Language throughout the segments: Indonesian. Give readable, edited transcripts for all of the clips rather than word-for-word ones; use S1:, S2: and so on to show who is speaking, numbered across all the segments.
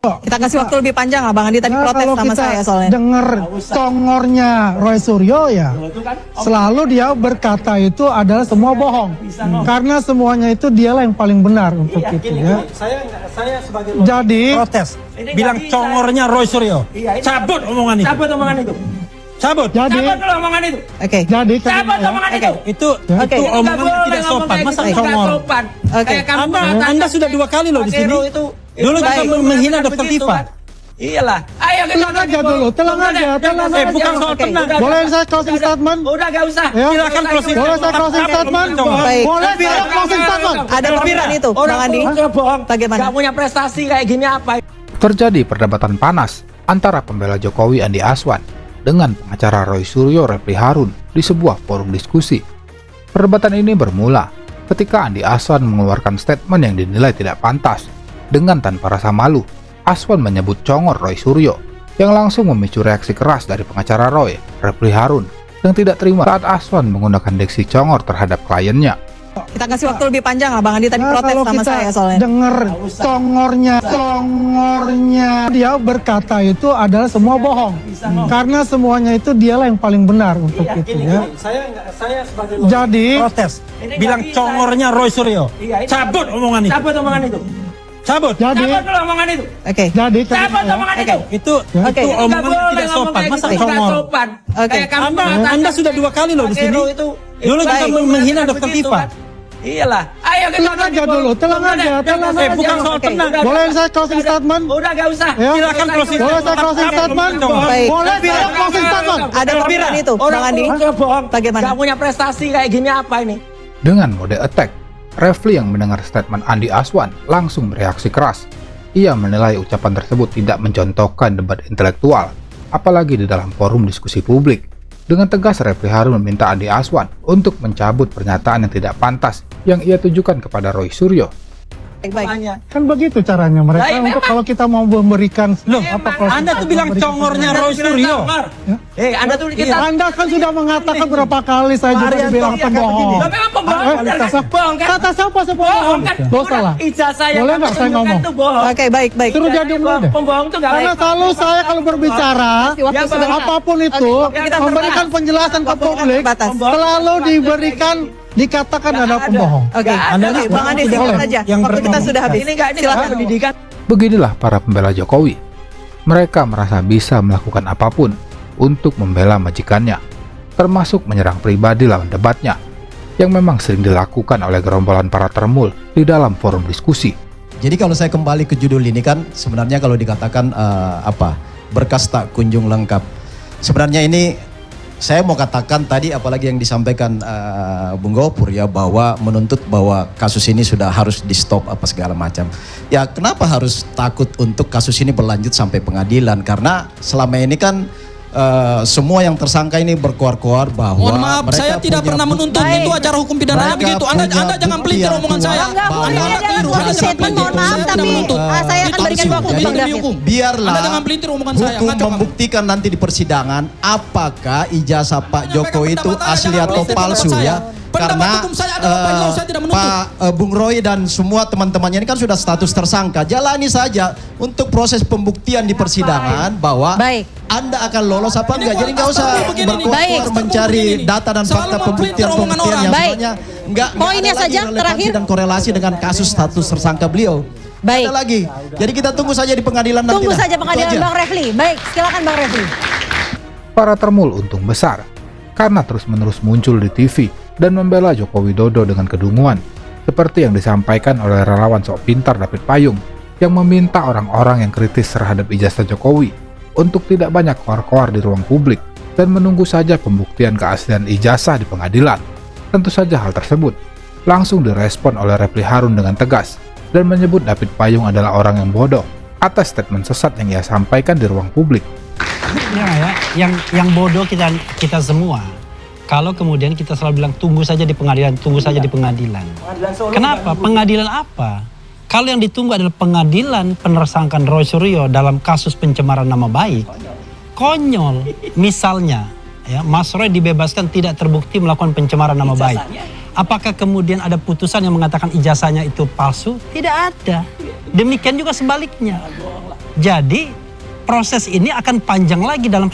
S1: kok.
S2: Kita kasih waktu lebih panjang lah, Bang Andi tadi protes sama saya soalnya.
S1: Dengar congornya Roy Suryo ya, selalu dia berkata itu adalah semua bohong. Karena semuanya itu dialah yang paling benar untuk itu ya.
S3: Saya sebagai
S1: Jadi
S3: protes. Bilang congornya Roy Suryo. Cabut omongan itu.
S4: Cabut omongan itu.
S3: Cabut.
S1: Jadi
S4: Cabut dulu omongan itu.
S2: Oke.
S1: jadi
S4: Cabut omongan itu.
S3: Itu omongan yang tidak sopan. Masa congor?
S2: Oke.
S3: Anda sudah 2 kali loh di sini. Dulu juga menghina Dr. Tifa.
S4: Iyalah. Ayo
S1: tenang aja dulu, tenang aja.
S3: Bukan soal tenang.
S1: Boleh saya closing statement?
S4: Udah gak usah.
S1: Ya.
S3: Silakan closing.
S1: Boleh saya closing statement?
S2: Baik.
S1: Boleh saya closing statement?
S2: Ada perbicaraan itu, Bang Andi.
S4: Bohong.
S2: Bagaimana?
S4: Gak punya prestasi kayak gini apa?
S5: Terjadi perdebatan panas antara pembela Jokowi Andi Aswan dengan pengacara Roy Suryo Refli Harun di sebuah forum diskusi. Perdebatan ini bermula ketika Andi Aswan mengeluarkan statement yang dinilai tidak pantas. Dengan tanpa rasa malu, Aswan menyebut congor Roy Suryo, yang langsung memicu reaksi keras dari pengacara Roy, Refli Harun, yang tidak terima saat Aswan menggunakan diksi congor terhadap kliennya.
S2: Kita kasih waktu lebih panjang lah, Bang Andi tadi protes
S1: kalau
S2: sama
S1: kita
S2: saya soalnya.
S1: dengar congornya dia berkata itu adalah semua bohong. Karena semuanya itu dialah yang paling benar untuk itu ya.
S3: Saya sebagai
S1: Jadi
S3: protes. Bilang congornya Roy Suryo. Cabut omongan itu.
S4: Cabut omongan itu.
S3: Cabut.
S1: jadi
S4: Cabut dulu omongan itu.
S2: Oke.
S1: jadi
S4: Cabut omongan itu.
S3: Itu
S2: Oke.
S3: omongan yang tidak sopan. Masa congor?
S2: Oke.
S3: Anda sudah 2 kali loh di sini. Dulu juga menghina Dr. Tifa.
S4: Iyalah. Ayo
S1: tenang aja dulu, tenang aja.
S3: Bukan soal tenang.
S1: Boleh saya closing statement?
S4: Udah gak usah.
S1: Ya.
S3: Silakan closing.
S1: Boleh saya closing statement?
S2: Baik.
S1: Boleh saya closing statement?
S2: Ada perbicaraan itu, Bang Andi.
S4: Bohong.
S2: Bagaimana?
S4: Gak punya prestasi kayak gini apa ini?
S5: Dengan mode attack, Refli yang mendengar statement Andi Aswan langsung bereaksi keras. Ia menilai ucapan tersebut tidak mencontohkan debat intelektual, apalagi di dalam forum diskusi publik. Dengan tegas, Refli Harun meminta Andi Aswan untuk mencabut pernyataan yang tidak pantas yang ia tujukan kepada Roy Suryo.
S2: Baik.
S1: Kan begitu caranya mereka untuk kalau kita mau memberikan
S3: Anda tuh bilang congornya Roy Suryo.
S4: Anda tuh
S1: Anda kan sudah mengatakan berapa kali saya juga dibilang pembohong.
S4: memang pembohong kan?
S1: Kata siapa pembohong? Dosa lah.
S4: Ijazah yang
S1: Boleh nggak saya ngomong?
S4: itu bohong.
S2: Oke, baik.
S1: Suruh jadi dulu deh.
S4: Pembohong tuh gak
S1: Karena
S4: baik.
S1: selalu saya kalau berbicara
S2: Waktu sebentar.
S1: apapun itu
S2: kita
S1: memberikan penjelasan ke publik
S2: terbatas.
S1: selalu dikatakan ada pembohong.
S2: Oke. Oke, Bang Andi singkat saja. Waktu kita sudah habis.
S4: Ini gak
S2: Silakan.
S4: pendidikan.
S5: Beginilah para pembela Jokowi. Mereka merasa bisa melakukan apapun untuk membela majikannya, termasuk menyerang pribadi lawan debatnya, yang memang sering dilakukan oleh gerombolan para termul di dalam forum diskusi.
S6: Jadi kalau saya kembali ke judul ini kan sebenarnya kalau dikatakan berkas tak kunjung lengkap. Sebenarnya ini saya mau katakan tadi apalagi yang disampaikan Bung Gopur ya bahwa menuntut bahwa kasus ini sudah harus di stop apa segala macam. Ya kenapa harus takut untuk kasus ini berlanjut sampai pengadilan? Karena selama ini kan semua yang tersangka ini berkoar-koar bahwa
S7: mohon maaf, saya tidak pernah menuntut itu acara hukum pidana begitu. Anda jangan pelintir omongan saya. Anda keliru. Saya tidak pelintir. Saya tidak menuntut.
S2: Saya akan berikan waktu Bang David.
S6: Biarlah
S7: Anda jangan pelintir omongan saya.
S6: hukum
S7: Ngaco kamu.
S6: membuktikan nanti di persidangan apakah ijazah Pak Jokowi itu asli atau palsu ya. Karena Pak Bung Roy dan semua teman-temannya ini kan sudah status tersangka. Jalani saja untuk proses pembuktian di persidangan bahwa Anda akan lolos apa enggak. Jadi nggak usah berkuar mencari data dan fakta pembuktian yang sebenarnya nggak
S2: Poinnya
S6: ada lagi
S2: saja,
S6: relevansi
S2: terakhir.
S6: dan korelasi dengan kasus status tersangka beliau.
S2: Baik.
S6: Ada lagi. Jadi kita tunggu saja di pengadilan nanti.
S2: Tunggu
S6: dah.
S2: saja pengadilan
S6: Itu aja.
S2: Bang Refli. Baik, silakan Bang Refli.
S5: Para termul untung besar karena terus-menerus muncul di TV dan membela Joko Widodo dengan kedunguan, seperti yang disampaikan oleh relawan sok pintar David Payung yang meminta orang-orang yang kritis terhadap ijazah Jokowi untuk tidak banyak koar-koar di ruang publik dan menunggu saja pembuktian keaslian ijazah di pengadilan. Tentu saja hal tersebut langsung direspon oleh Refli Harun dengan tegas dan menyebut David Payung adalah orang yang bodoh atas statement sesat yang ia sampaikan di ruang publik.
S8: Yang bodoh kita semua. Kalau kemudian kita selalu bilang tunggu saja di pengadilan, tunggu saja di pengadilan. Kenapa? Pengadilan apa? Kalau yang ditunggu adalah pengadilan penersangkaan Roy Suryo dalam kasus pencemaran nama baik, konyol. Misalnya, ya, Mas Roy dibebaskan tidak terbukti melakukan pencemaran nama baik. Apakah kemudian ada putusan yang mengatakan ijazahnya itu palsu? Tidak ada. Demikian juga sebaliknya. Jadi proses ini akan panjang lagi dalam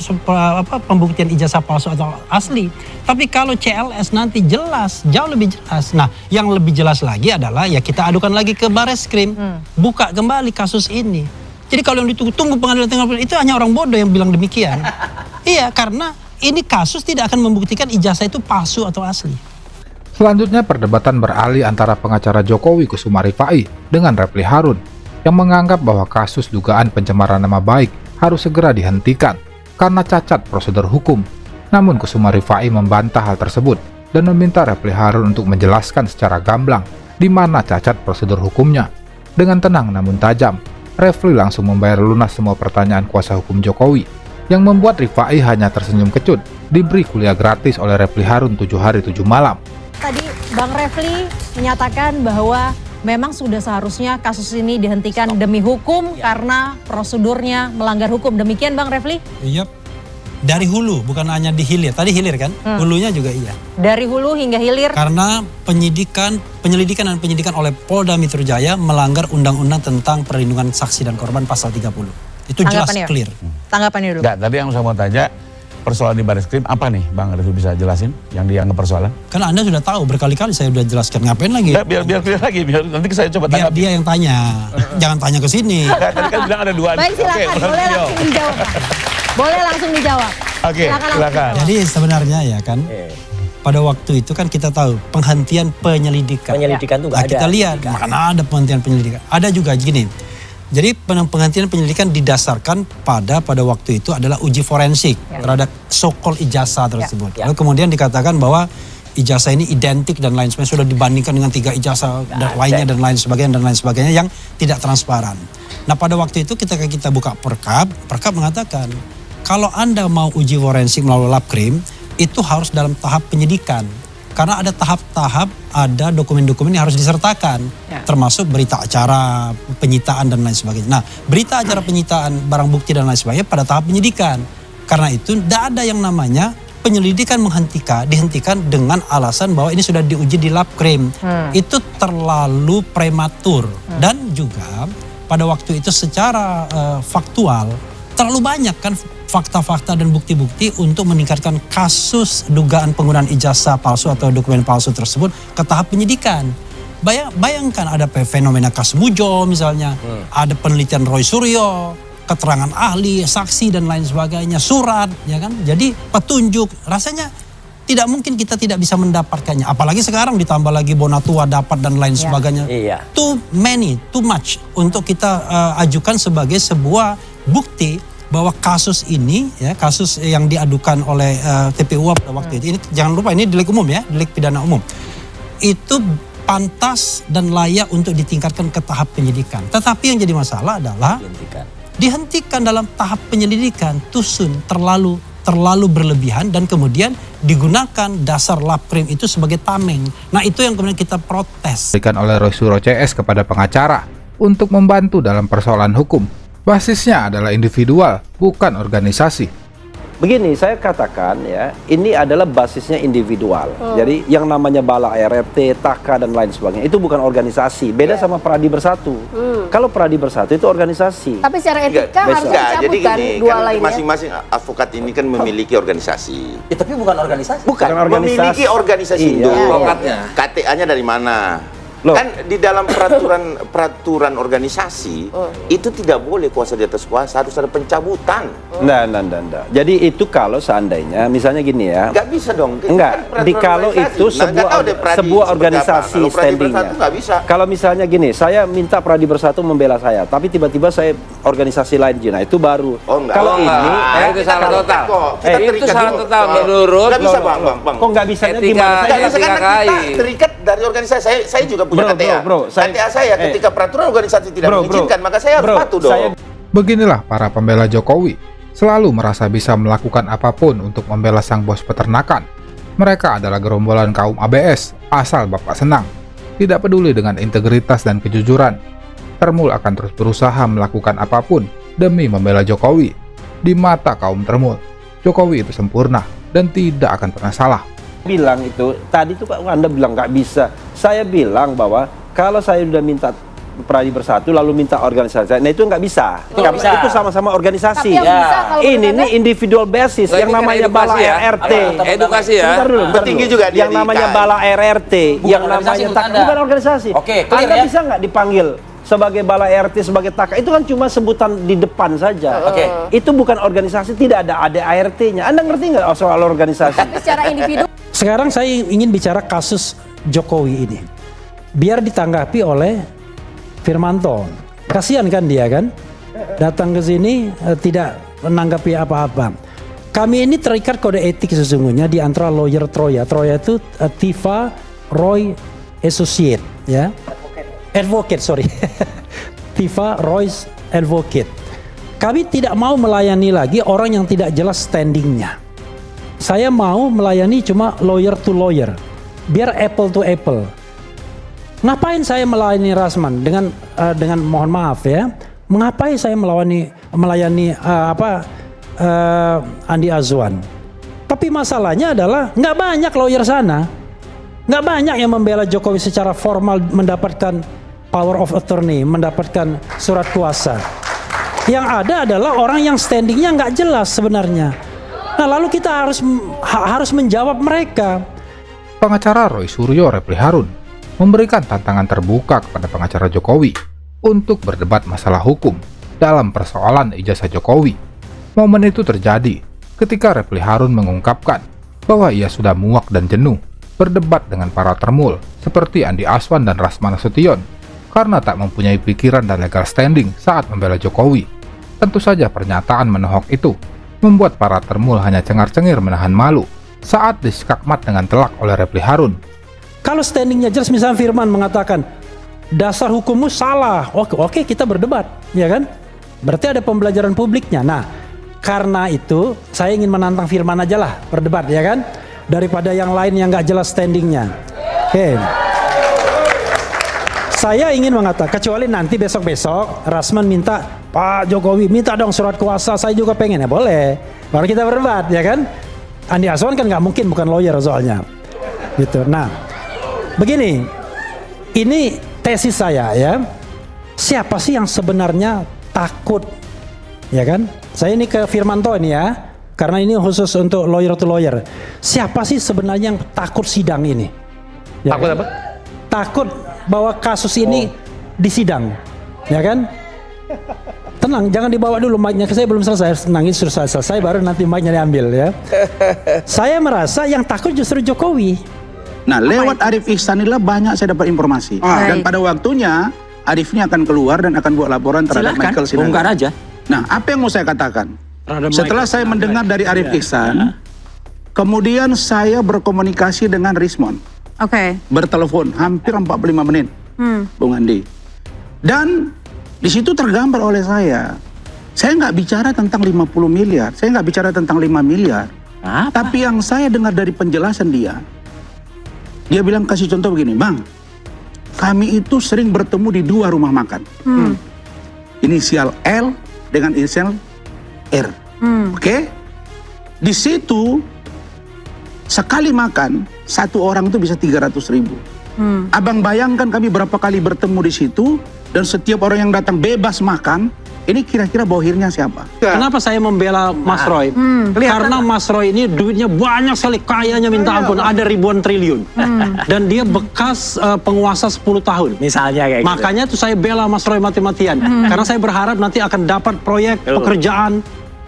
S8: pembuktian ijazah palsu atau asli. Tapi kalau CLS nanti jelas, jauh lebih jelas. Nah, yang lebih jelas lagi adalah ya kita adukan lagi ke Bareskrim, buka kembali kasus ini. Jadi kalau yang ditunggu pengadilan itu hanya orang bodoh yang bilang demikian. Iya, karena ini kasus tidak akan membuktikan ijazah itu palsu atau asli.
S5: Selanjutnya perdebatan beralih antara pengacara Jokowi Kusuma Rifai dengan Refli Harun yang menganggap bahwa kasus dugaan pencemaran nama baik harus segera dihentikan karena cacat prosedur hukum. Namun Kusuma Rifai membantah hal tersebut dan meminta Refli Harun untuk menjelaskan secara gamblang di mana cacat prosedur hukumnya. Dengan tenang namun tajam, Refli langsung membayar lunas semua pertanyaan kuasa hukum Jokowi yang membuat Rifai hanya tersenyum kecut diberi kuliah gratis oleh Refli Harun 7 hari 7 malam.
S2: Tadi Bang Refli menyatakan bahwa memang sudah seharusnya kasus ini dihentikan demi hukum karena prosedurnya melanggar hukum. Demikian Bang Refli?
S8: Iya. Dari hulu, bukan hanya di hilir. Tadi hilir kan? Hulunya juga iya.
S2: Dari hulu hingga hilir.
S8: Karena penyelidikan dan penyidikan oleh Polda Metro Jaya melanggar undang-undang tentang perlindungan saksi dan korban pasal 30. Itu jelas clear.
S2: Tanggapannya dulu.
S9: Enggak, tadi yang saya mau tanya, persoalan di Bareskrim apa nih Bang Refli bisa jelasin yang dianggap persoalan?
S8: Karena Anda sudah tahu, berkali-kali saya sudah jelaskan. Ngapain lagi?
S9: Nggak, biar clear lagi, biar nanti saya coba
S8: Biar
S9: tanggapi.
S8: dia yang tanya. Jangan tanya ke sini.
S9: Nggak, tadi kan bilang ada dua.
S2: Baik, silakan.
S9: Oke,
S2: Boleh langsung dijawab. Boleh langsung dijawab.
S9: Oke, silakan.
S8: Jadi sebenarnya ya kan, pada waktu itu kan kita tahu penghentian penyelidikan.
S4: Penyelidikan itu nggak ada.
S8: Kita lihat, mana ada penghentian penyelidikan. Ada juga gini. Jadi penghentian penyelidikan didasarkan pada waktu itu adalah uji forensik terhadap so-called ijazah tersebut. Lalu kemudian dikatakan bahwa ijazah ini identik dan lain sebagainya, sudah dibandingkan dengan 3 ijazah lainnya dan lain sebagainya yang tidak transparan. Nah pada waktu itu ketika kita buka Perkap mengatakan kalau Anda mau uji forensik melalui Labkrim itu harus dalam tahap penyidikan. Karena ada tahap-tahap, ada dokumen-dokumen yang harus disertakan. Termasuk berita acara, penyitaan dan lain sebagainya. Nah berita acara penyitaan, barang bukti dan lain sebagainya pada tahap penyidikan. Karena itu tidak ada yang namanya penyelidikan dihentikan dengan alasan bahwa ini sudah diuji di Labkrim. Itu terlalu prematur. Dan juga pada waktu itu secara faktual terlalu banyak kan fakta-fakta dan bukti-bukti untuk meningkatkan kasus dugaan penggunaan ijazah palsu atau dokumen palsu tersebut ke tahap penyidikan. Bayangkan ada fenomena Kasmujo misalnya, ada penelitian Roy Suryo, keterangan ahli, saksi dan lain sebagainya, surat, ya kan? Jadi petunjuk, rasanya tidak mungkin kita tidak bisa mendapatkannya. Apalagi sekarang ditambah lagi Bonatua dapat dan lain sebagainya. Too much untuk kita ajukan sebagai sebuah bukti bahwa kasus ini, ya kasus yang diadukan oleh TPU pada waktu itu, ini jangan lupa ini delik umum ya, delik pidana umum, itu pantas dan layak untuk ditingkatkan ke tahap penyidikan. Tetapi yang jadi masalah adalah dihentikan dalam tahap penyelidikan, terlalu berlebihan dan kemudian digunakan dasar Labkrim itu sebagai tameng. Nah itu yang kemudian kita protes.
S5: Diberikan oleh Roy Suryo CS kepada pengacara untuk membantu dalam persoalan hukum. Basisnya adalah individual, bukan organisasi.
S10: Begini, saya katakan ya, ini adalah basisnya individual. Jadi yang namanya Bala RRT, Taka dan lain sebagainya itu bukan organisasi. Beda sama Pradi Bersatu. Kalau Pradi Bersatu itu organisasi.
S11: Tapi secara etika harus dicabut kan dua lainnya.
S12: Masing-masing advokat ini kan memiliki organisasi.
S4: Ya, tapi bukan organisasi.
S10: Bukan organisasi.
S12: Memiliki organisasi KTA-nya dari mana? Kan di dalam peraturan organisasi itu tidak boleh kuasa di atas kuasa, harus ada pencabutan.
S10: Nah. Jadi itu kalau seandainya misalnya gini ya.
S12: Nggak bisa dong.
S10: Enggak. Kalau itu sebuah organisasi standingnya. Kalau misalnya gini, saya minta Pradi Bersatu membela saya, tapi tiba-tiba saya organisasi lain Jina, itu baru. Kalau ini
S12: itu salah total.
S4: Itu salah total menurut.
S12: Nggak bisa bang.
S10: Kok nggak bisanya gimana?
S12: Karena kita terikat dari organisasi. Saya juga punya KTA. KTA saya ketika peraturan organisasi tidak mengizinkan, maka saya harus patuh dong.
S5: Beginilah para pembela Jokowi, selalu merasa bisa melakukan apapun untuk membela sang bos peternakan. Mereka adalah gerombolan kaum ABS, asal Bapak senang. Tidak peduli dengan integritas dan kejujuran. Termul akan terus berusaha melakukan apapun demi membela Jokowi. Di mata kaum Termul, Jokowi itu sempurna dan tidak akan pernah salah.
S10: Bilang itu tadi tuh Anda bilang nggak bisa. Saya bilang bahwa kalau saya sudah minta Pradi Bersatu lalu minta organisasi. Nah itu nggak bisa.
S4: Nggak bisa.
S10: Itu sama-sama organisasi.
S11: Tapi yang bisa kalau
S10: Ini
S11: menurut Anda?
S10: individual basis
S4: Nah,
S10: yang
S4: ini kan
S10: namanya
S4: edukasi
S10: bala
S4: ya.
S10: RRT.
S4: Edukasi ya.
S10: Bentar dulu.
S12: Petinggi juga
S10: yang namanya bala RRT, yang
S4: organisasi
S10: namanya
S4: menurut Anda.
S10: bukan organisasi.
S4: Oke, clear
S10: Anda
S4: ya.
S10: bisa nggak dipanggil sebagai bala RT, sebagai taka? Itu kan cuma sebutan di depan saja.
S4: Oke.
S10: Itu bukan organisasi, tidak ada ART-nya. Anda ngerti nggak soal organisasi?
S11: Tapi secara individu
S8: Sekarang saya ingin bicara kasus Jokowi ini. Biar ditanggapi oleh Firmanto. Kasihan kan dia kan? Datang ke sini tidak menanggapi apa-apa. Kami ini terikat kode etik sesungguhnya di antara lawyer Troya. Troya itu Tifa Roy Associate ya. Advocate, sorry. Tifa Roy's Advocate. Kami tidak mau melayani lagi orang yang tidak jelas standingnya. Saya mau melayani cuma lawyer to lawyer, biar apple to apple. Ngapain saya melayani Rasman dengan mohon maaf ya? Mengapain saya melayani Andi Azwan? Tapi masalahnya adalah nggak banyak lawyer sana, nggak banyak yang membela Jokowi secara formal mendapatkan power of attorney, mendapatkan surat kuasa. Yang ada adalah orang yang standingnya nggak jelas sebenarnya. Nah lalu kita harus menjawab mereka.
S5: Pengacara Roy Suryo Refli Harun memberikan tantangan terbuka kepada pengacara Jokowi untuk berdebat masalah hukum dalam persoalan ijazah Jokowi. Momen itu terjadi ketika Refli Harun mengungkapkan bahwa ia sudah muak dan jenuh berdebat dengan para termul seperti Andi Aswan dan Rasman Nasution karena tak mempunyai pikiran dan legal standing saat membela Jokowi. Tentu saja pernyataan menohok itu membuat para termul hanya cengar-cengir menahan malu saat disekakmat dengan telak oleh Refli Harun.
S8: Kalau standingnya jelas, misalnya Firman mengatakan dasar hukummu salah, oke kita berdebat, ya kan? Berarti ada pembelajaran publiknya. Nah, karena itu saya ingin menantang Firman aja lah berdebat, ya kan? Daripada yang lain yang nggak jelas standingnya. Oke. Saya ingin mengatakan, kecuali nanti besok-besok Rasman minta, Pak Jokowi minta dong surat kuasa, saya juga pengen, ya boleh. Baru kita berdebat, ya kan? Andi Aswan kan nggak mungkin, bukan lawyer soalnya. Gitu. Nah, begini, ini tesis saya ya. Siapa sih yang sebenarnya takut, ya kan? Saya ini ke Firmanto ini ya, karena ini khusus untuk lawyer to lawyer. Siapa sih sebenarnya yang takut sidang ini? Ya, takut apa? Takut bahwa kasus ini disidang, ya kan? Tenang, jangan dibawa dulu mic-nya, saya belum selesai, nangis sudah selesai, baru nanti mic-nya diambil ya. Saya merasa yang takut justru Jokowi.
S13: Nah, lewat Arief Ihsan inilah banyak saya dapat informasi. Dan pada waktunya Arief ini akan keluar dan akan buat laporan terhadap Michael Sinaga.
S3: Bongkar aja.
S13: Nah, apa yang mau saya katakan? Setelah saya mendengar dari Arief Ihsan, kemudian saya berkomunikasi dengan Rismon. Bertelepon hampir 45 menit, Bung Andi. Dan di situ tergambar oleh saya nggak bicara tentang 50 miliar, saya nggak bicara tentang 5 miliar. Tapi yang saya dengar dari penjelasan dia bilang, kasih contoh begini, Bang, kami itu sering bertemu di 2 rumah makan. Inisial L dengan inisial R. Oke? Di situ sekali makan, satu orang itu bisa 300.000. Abang bayangkan kami berapa kali bertemu di situ, dan setiap orang yang datang bebas makan, ini kira-kira bohirnya siapa?
S8: Kenapa saya membela Mas Roy? Karena Mas Roy ini duitnya banyak sekali, kayanya minta ampun, ada ribuan triliun. Dan dia bekas penguasa 10 tahun.
S4: Misalnya kayak
S8: Makanya tuh saya bela Mas Roy mati-matian. Karena saya berharap nanti akan dapat proyek, pekerjaan,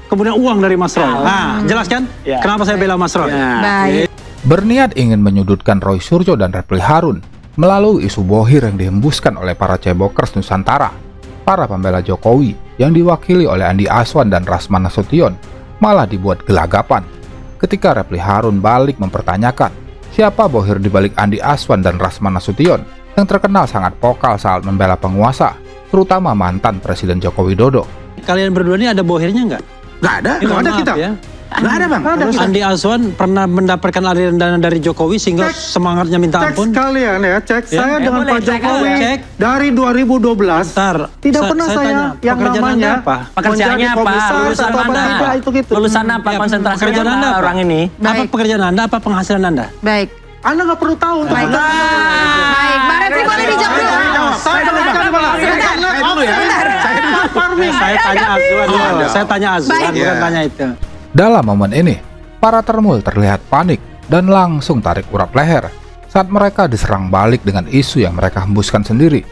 S8: kemudian uang dari Mas Roy. Nah, jelas kan? Kenapa saya bela Mas Roy?
S2: Baik.
S5: Berniat ingin menyudutkan Roy Suryo dan Refli Harun melalui isu bohir yang dihembuskan oleh para cebokers Nusantara. Para pembela Jokowi yang diwakili oleh Andi Aswan dan Rasman Nasution malah dibuat gelagapan ketika Refli Harun balik mempertanyakan siapa bohir di balik Andi Aswan dan Rasman Nasution yang terkenal sangat vokal saat membela penguasa, terutama mantan Presiden Joko Widodo.
S8: Kalian berdua ini ada bohirnya nggak?
S13: Nggak ada, nggak ada kita.
S8: Ya.
S13: Nggak ada, Bang.
S8: Andi Aswan pernah mendapatkan aliran dana dari Jokowi sehingga semangatnya minta ampun.
S1: Cek sekalian ya, cek
S8: Ya.
S1: saya dengan
S8: Boleh,
S1: Pak Jokowi
S8: cek.
S1: dari 2012. tidak pernah saya
S8: tanya,
S1: yang
S8: pekerjaan
S1: namanya
S8: Anda apa?
S4: Pekerjaannya apa? Lulusan mana? Lulusan apa? Konsentrasinya
S8: Pekerjaan Anda
S4: apa orang ini?
S8: Apa pekerjaan Anda? Apa penghasilan Anda?
S2: Baik.
S1: Anda nggak perlu tahu.
S2: Baik. Baik, Mbak Refli boleh dijawab dulu.
S1: Saya
S8: Saya tanya Azwan. Saya tanya Azwan, bukan tanya itu.
S5: Dalam momen ini, para termul terlihat panik dan langsung tarik urap leher saat mereka diserang balik dengan isu yang mereka hembuskan sendiri.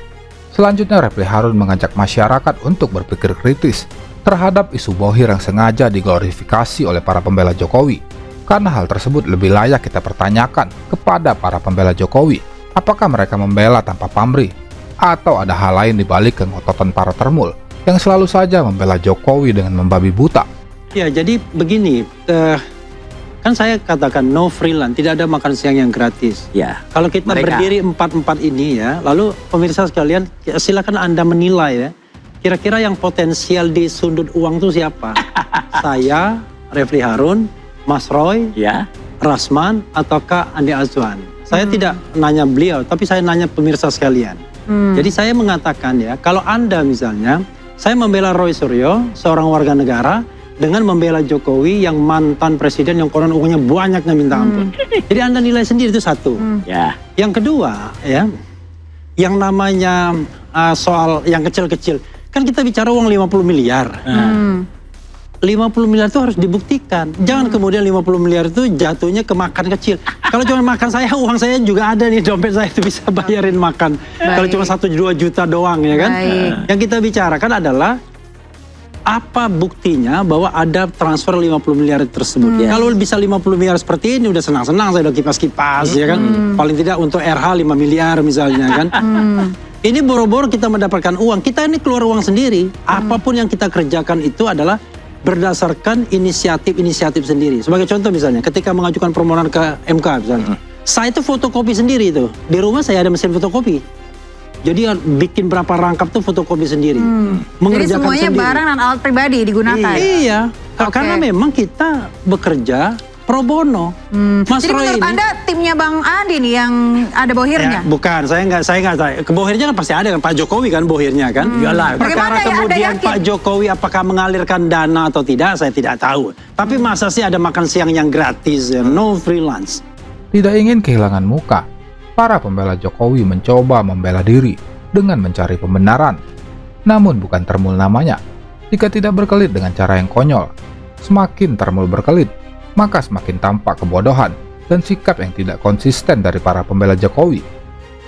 S5: Selanjutnya, Refli Harun mengajak masyarakat untuk berpikir kritis terhadap isu bohir yang sengaja diglorifikasi oleh para pembela Jokowi. Karena hal tersebut lebih layak kita pertanyakan kepada para pembela Jokowi, apakah mereka membela tanpa pamrih, atau ada hal lain di balik kengototan para termul yang selalu saja membela Jokowi dengan membabi buta.
S8: Ya, jadi begini, kan saya katakan no freelance, tidak ada makan siang yang gratis.
S4: Ya.
S8: Kalau kita berdiri empat ini ya, lalu pemirsa sekalian silakan Anda menilai ya, kira-kira yang potensial di sundut uang itu siapa? Saya, Refli Harun, Mas Roy,
S4: ya,
S8: Rasman, ataukah Andi Azwan? Saya tidak nanya beliau, tapi saya nanya pemirsa sekalian. Jadi saya mengatakan ya, kalau Anda misalnya, saya membela Roy Suryo, seorang warga negara, dengan membela Jokowi yang mantan presiden yang konon uangnya banyaknya minta ampun. Jadi Anda nilai sendiri itu satu.
S4: Ya.
S8: Yang kedua ya, yang namanya soal yang kecil-kecil, kan kita bicara uang 50 miliar. 50 miliar itu harus dibuktikan. Jangan kemudian 50 miliar itu jatuhnya ke makan kecil. Kalau cuma makan saya, uang saya juga ada nih, dompet saya itu bisa bayarin makan. Kalau cuma 1-2 juta doang ya kan. Yang kita bicarakan adalah apa buktinya bahwa ada transfer 50 miliar tersebut. Kalau bisa 50 miliar seperti ini udah senang-senang, saya udah kipas-kipas ya kan. Paling tidak untuk RH 5 miliar misalnya kan. Ini boro-boro kita mendapatkan uang, kita ini keluar uang sendiri. Apapun yang kita kerjakan itu adalah berdasarkan inisiatif sendiri. Sebagai contoh misalnya, ketika mengajukan permohonan ke MK misalnya, saya itu fotokopi sendiri itu. Di rumah saya ada mesin fotokopi. Jadi bikin berapa rangkap tuh fotokopi sendiri.
S14: Jadi semuanya sendiri. Barang dan alat pribadi digunakan?
S8: Iya, karena memang kita bekerja pro bono. Mas
S14: Jadi
S8: Roy
S14: menurut
S8: ini,
S14: Anda timnya Bang Andi nih yang ada bohirnya?
S8: Ya, bukan, saya nggak. Bohirnya kan pasti ada kan, Pak Jokowi kan bohirnya kan. Iyalah. Perkara kemudian Pak Jokowi apakah mengalirkan dana atau tidak, saya tidak tahu. Tapi masa sih ada makan siang yang gratis, ya? No freelance.
S5: Tidak ingin kehilangan muka, para pembela Jokowi mencoba membela diri dengan mencari pembenaran. Namun bukan termul namanya. Jika tidak berkelit dengan cara yang konyol, semakin termul berkelit, maka semakin tampak kebodohan dan sikap yang tidak konsisten dari para pembela Jokowi.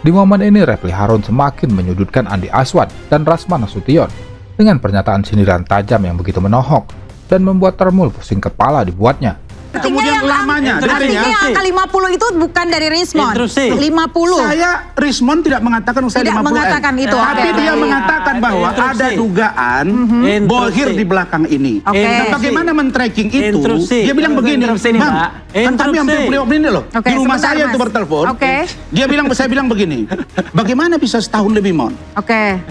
S5: Di momen ini Refli Harun semakin menyudutkan Andi Azwan dan Rasman Nasution dengan pernyataan sindiran tajam yang begitu menohok dan membuat termul pusing kepala dibuatnya.
S13: Kemudian lamanya,
S14: artinya yang angka 50 itu bukan dari Rismon. 50.
S13: Saya, Rismon tidak mengatakan saya 50 M.
S14: Tidak mengatakan itu.
S13: Tapi dia mengatakan bahwa ada dugaan bohir di belakang ini. Nah, bagaimana men-tracking itu? Dia bilang begini, Bang, kan kami hampir beliau ini loh. Di rumah saya itu bertelepon. Saya bilang begini, bagaimana bisa setahun lebih, Mon?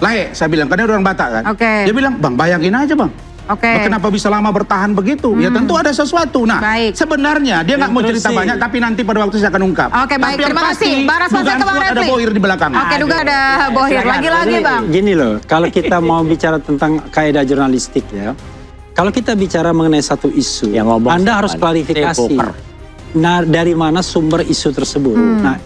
S13: Lae, saya bilang, karena orang Batak kan. Dia bilang, Bang, bayangin aja, Bang. Kenapa bisa lama bertahan begitu? Ya tentu ada sesuatu. Nah, sebenarnya dia nggak mau cerita banyak, tapi nanti pada waktu saya akan ungkap.
S14: Baik, terima kasih. Bang Rasman, saya ke Bang Refli.
S13: Ada bohir di belakang.
S14: Duga ada bohir. Lagi-lagi, Bang.
S8: Gini loh, kalau kita mau bicara tentang kaidah jurnalistik ya, kalau kita bicara mengenai satu isu, Anda harus klarifikasi. Nah, dari mana sumber isu tersebut? Nah,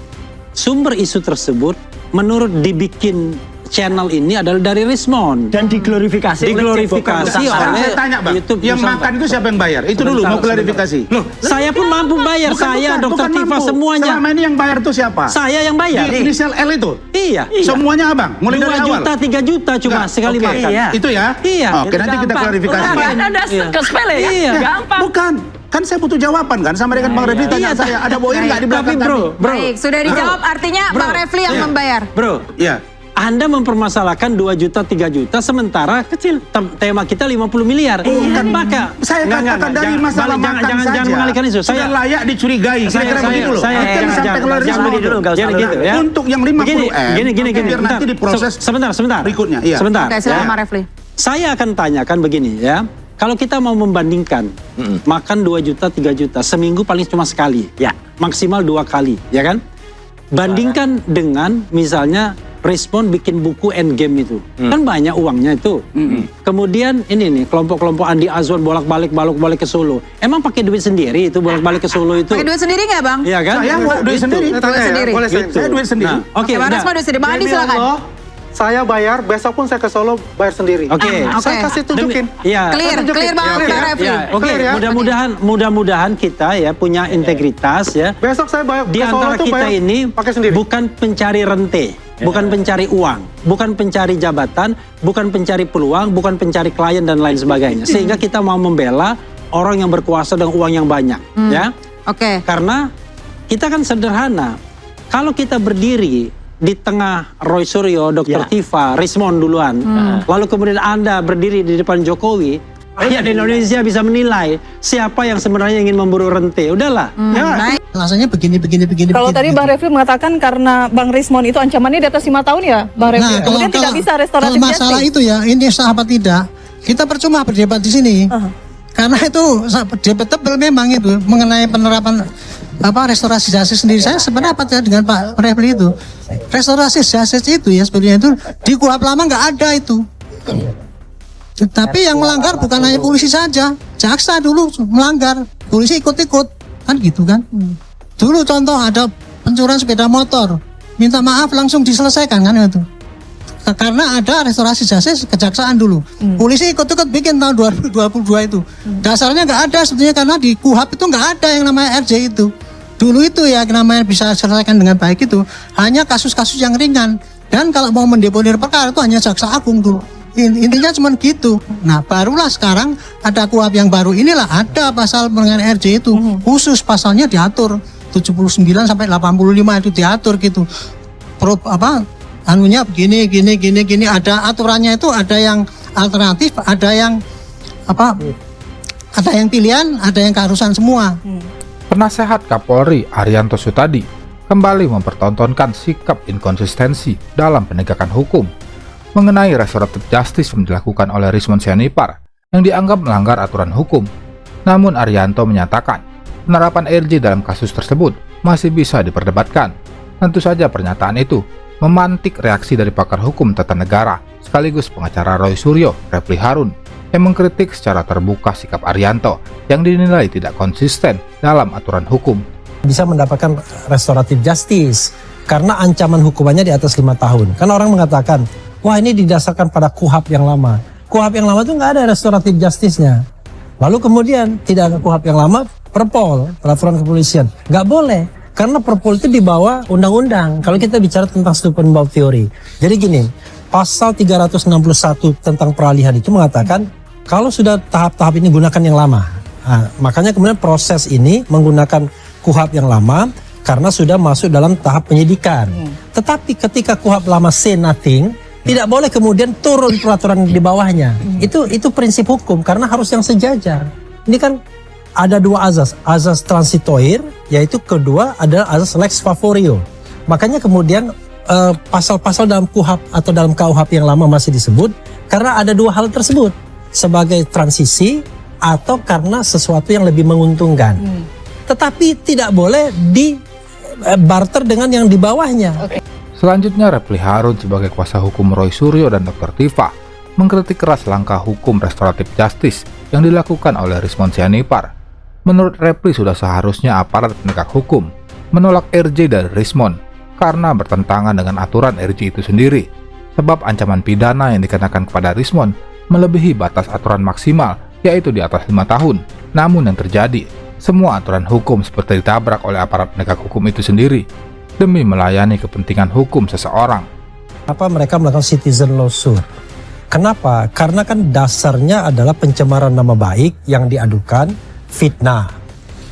S8: sumber isu tersebut menurut dibikin channel ini adalah dari Rismon
S4: dan diglorifikasi
S8: oleh
S13: saya tanya, Bang, YouTube, yang makan itu siapa yang bayar? Itu dulu mau klarifikasi.
S8: Loh, saya pun mampu bayar. Saya, Dokter Tifa, semuanya.
S13: Selama ini yang bayar itu siapa?
S8: Saya yang bayar.
S13: Di inisial L itu?
S8: Iya.
S13: Semuanya Abang, mulai dari awal?
S8: 2 juta, 3 juta cuma sekali makan.
S13: Itu ya?
S8: Iya.
S13: Oke, nanti kita klarifikasi.
S4: Ada sepele ya?
S8: Iya.
S4: Gampang.
S13: Bukan. Kan saya butuh jawaban kan, sama dengan Bang Refli tanya saya, ada bohir nggak di belakang kami?
S14: Baik, sudah dijawab, artinya Bang Refli yang membayar.
S8: Bro, iya. Anda mempermasalahkan 2 juta, 3 juta, sementara kecil. Tema kita 50 miliar.
S13: Bukan, maka saya katakan dari masalah makan saja.
S8: Jangan mengalihkan isu.
S13: Sudah layak dicurigai. Saya kira begitu loh.
S8: Jangan gitu ya.
S13: Untuk yang 50 M, biar nanti diproses
S8: sebentar.
S13: Berikutnya.
S8: Sebentar.
S14: Oke, silakan Bang Refli.
S8: Saya akan tanyakan begini ya. Kalau kita mau membandingkan makan 2 juta, 3 juta, seminggu paling cuma sekali. Ya. Maksimal 2 kali, ya kan? Bandingkan dengan misalnya Respon bikin buku Endgame itu. Kan banyak uangnya itu. Kemudian ini nih, kelompok-kelompok Andi Azwan bolak-balik ke Solo. Emang pakai duit sendiri itu bolak-balik ke Solo itu?
S14: Pakai duit sendiri nggak, Bang?
S8: Iya kan?
S13: Saya mau duit sendiri.
S14: Duit sendiri.
S13: Saya duit sendiri.
S8: Oke,
S14: Bang Rasman duit sendiri. Bang Andi silakan.
S1: saya bayar, besok pun saya ke Solo bayar sendiri.
S8: Oke.
S1: Saya kasih tunjukin.
S8: Iya.
S14: Clear banget Bang Refli.
S8: Oke, mudah-mudahan kita ya punya integritas ya.
S1: Besok saya bayar
S8: Di antara kita ini bukan pencari rente, bukan pencari uang, bukan pencari jabatan, bukan pencari peluang, bukan pencari klien dan lain sebagainya. Sehingga kita mau membela orang yang berkuasa dengan uang yang banyak, ya.
S14: Oke.
S8: Karena kita kan sederhana. Kalau kita berdiri di tengah Roy Suryo, Dr. Tifa, Rismon duluan, lalu kemudian Anda berdiri di depan Jokowi, rakyat Indonesia bisa menilai siapa yang sebenarnya ingin memburu rente. Udahlah.
S15: Rasanya begini.
S16: Kalau tadi Bang Refli mengatakan karena Bang Rismon itu ancamannya di atas 5 tahun ya, Bang Refli.
S15: Nah,
S16: Kemudian tidak bisa restoratif
S15: justice. Kalau masalah itu ya, ini sah apa tidak, kita percuma berdebat di sini. Karena itu debatable memang itu mengenai penerapan restorasi justice sendiri. Saya sependapat ya dengan Pak Refli itu. Restorasi justice itu ya sebenarnya itu di KUHP lama nggak ada itu. Tapi yang melanggar bukan hanya polisi saja, jaksa dulu melanggar, polisi ikut-ikut, kan gitu kan. Dulu contoh ada pencurian sepeda motor, minta maaf langsung diselesaikan kan itu. Karena ada restorasi justice kejaksaan dulu, polisi ikut-ikut bikin tahun 2022 itu. Dasarnya nggak ada sebetulnya karena di KUHP itu nggak ada yang namanya RJ itu. Dulu itu ya namanya bisa selesaikan dengan baik itu hanya kasus-kasus yang ringan, dan kalau mau mendeponir perkara itu hanya jaksa agung dulu. Intinya cuma gitu. Nah barulah sekarang ada KUHP yang baru inilah ada pasal mengenai RJ itu khusus pasalnya diatur 79 sampai 85 itu diatur gitu. Anunya begini ada aturannya itu, ada yang alternatif, ada yang ada yang pilihan, ada yang keharusan semua.
S5: Penasehat Kapolri Arianto Sutadi kembali mempertontonkan sikap inkonsistensi dalam penegakan hukum mengenai restoratif justice yang dilakukan oleh Rismon Sianipar yang dianggap melanggar aturan hukum. Namun Arianto menyatakan penerapan RJ dalam kasus tersebut masih bisa diperdebatkan. Tentu saja pernyataan itu memantik reaksi dari pakar hukum tata negara sekaligus pengacara Roy Suryo, Refli Harun, yang mengkritik secara terbuka sikap Arianto yang dinilai tidak konsisten dalam aturan hukum.
S17: Bisa mendapatkan restoratif justice karena ancaman hukumannya di atas 5 tahun. Karena orang mengatakan, wah ini didasarkan pada KUHP yang lama. KUHP yang lama itu nggak ada restoratif justice-nya. Lalu kemudian tidak ada KUHP yang lama, Perpol, peraturan kepolisian, nggak boleh. Karena Perpol itu di bawah undang-undang. Kalau kita bicara tentang stupid bau teori. Jadi gini, pasal 361 tentang peralihan itu mengatakan kalau sudah tahap-tahap ini gunakan yang lama. Nah, makanya kemudian proses ini menggunakan KUHP yang lama karena sudah masuk dalam tahap penyidikan. Tetapi ketika KUHP lama say nothing, tidak boleh kemudian turun peraturan di bawahnya. Itu prinsip hukum karena harus yang sejajar. Ini kan ada dua azas transitoir, yaitu kedua adalah azas lex favorio. Makanya kemudian pasal-pasal dalam KUHP atau dalam KUHP yang lama masih disebut karena ada dua hal tersebut, sebagai transisi atau karena sesuatu yang lebih menguntungkan. Tetapi tidak boleh di barter dengan yang di bawahnya.
S5: Selanjutnya Refli Harun sebagai kuasa hukum Roy Suryo dan Dr. Tifa mengkritik keras langkah hukum restoratif justice yang dilakukan oleh Rismon Sianipar. Menurut Refli sudah seharusnya aparat penegak hukum menolak RJ dari Rismon karena bertentangan dengan aturan RJ itu sendiri, sebab ancaman pidana yang dikenakan kepada Rismon melebihi batas aturan maksimal, yaitu di atas 5 tahun. Namun yang terjadi, semua aturan hukum seperti ditabrak oleh aparat penegak hukum itu sendiri demi melayani kepentingan hukum seseorang.
S17: Apa mereka melakukan citizen lawsuit? Kenapa? Karena kan dasarnya adalah pencemaran nama baik yang diadukan fitnah.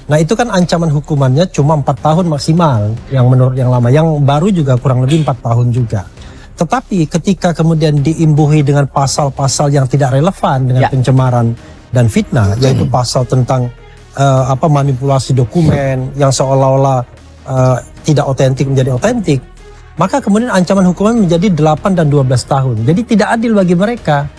S17: Nah itu kan ancaman hukumannya cuma 4 tahun maksimal yang menurut yang lama, yang baru juga kurang lebih 4 tahun juga. Tetapi ketika kemudian diimbuhi dengan pasal-pasal yang tidak relevan dengan pencemaran dan fitnah, yaitu pasal tentang manipulasi dokumen yang seolah-olah tidak otentik menjadi otentik, maka kemudian ancaman hukuman menjadi 8 dan 12 tahun. Jadi tidak adil bagi mereka.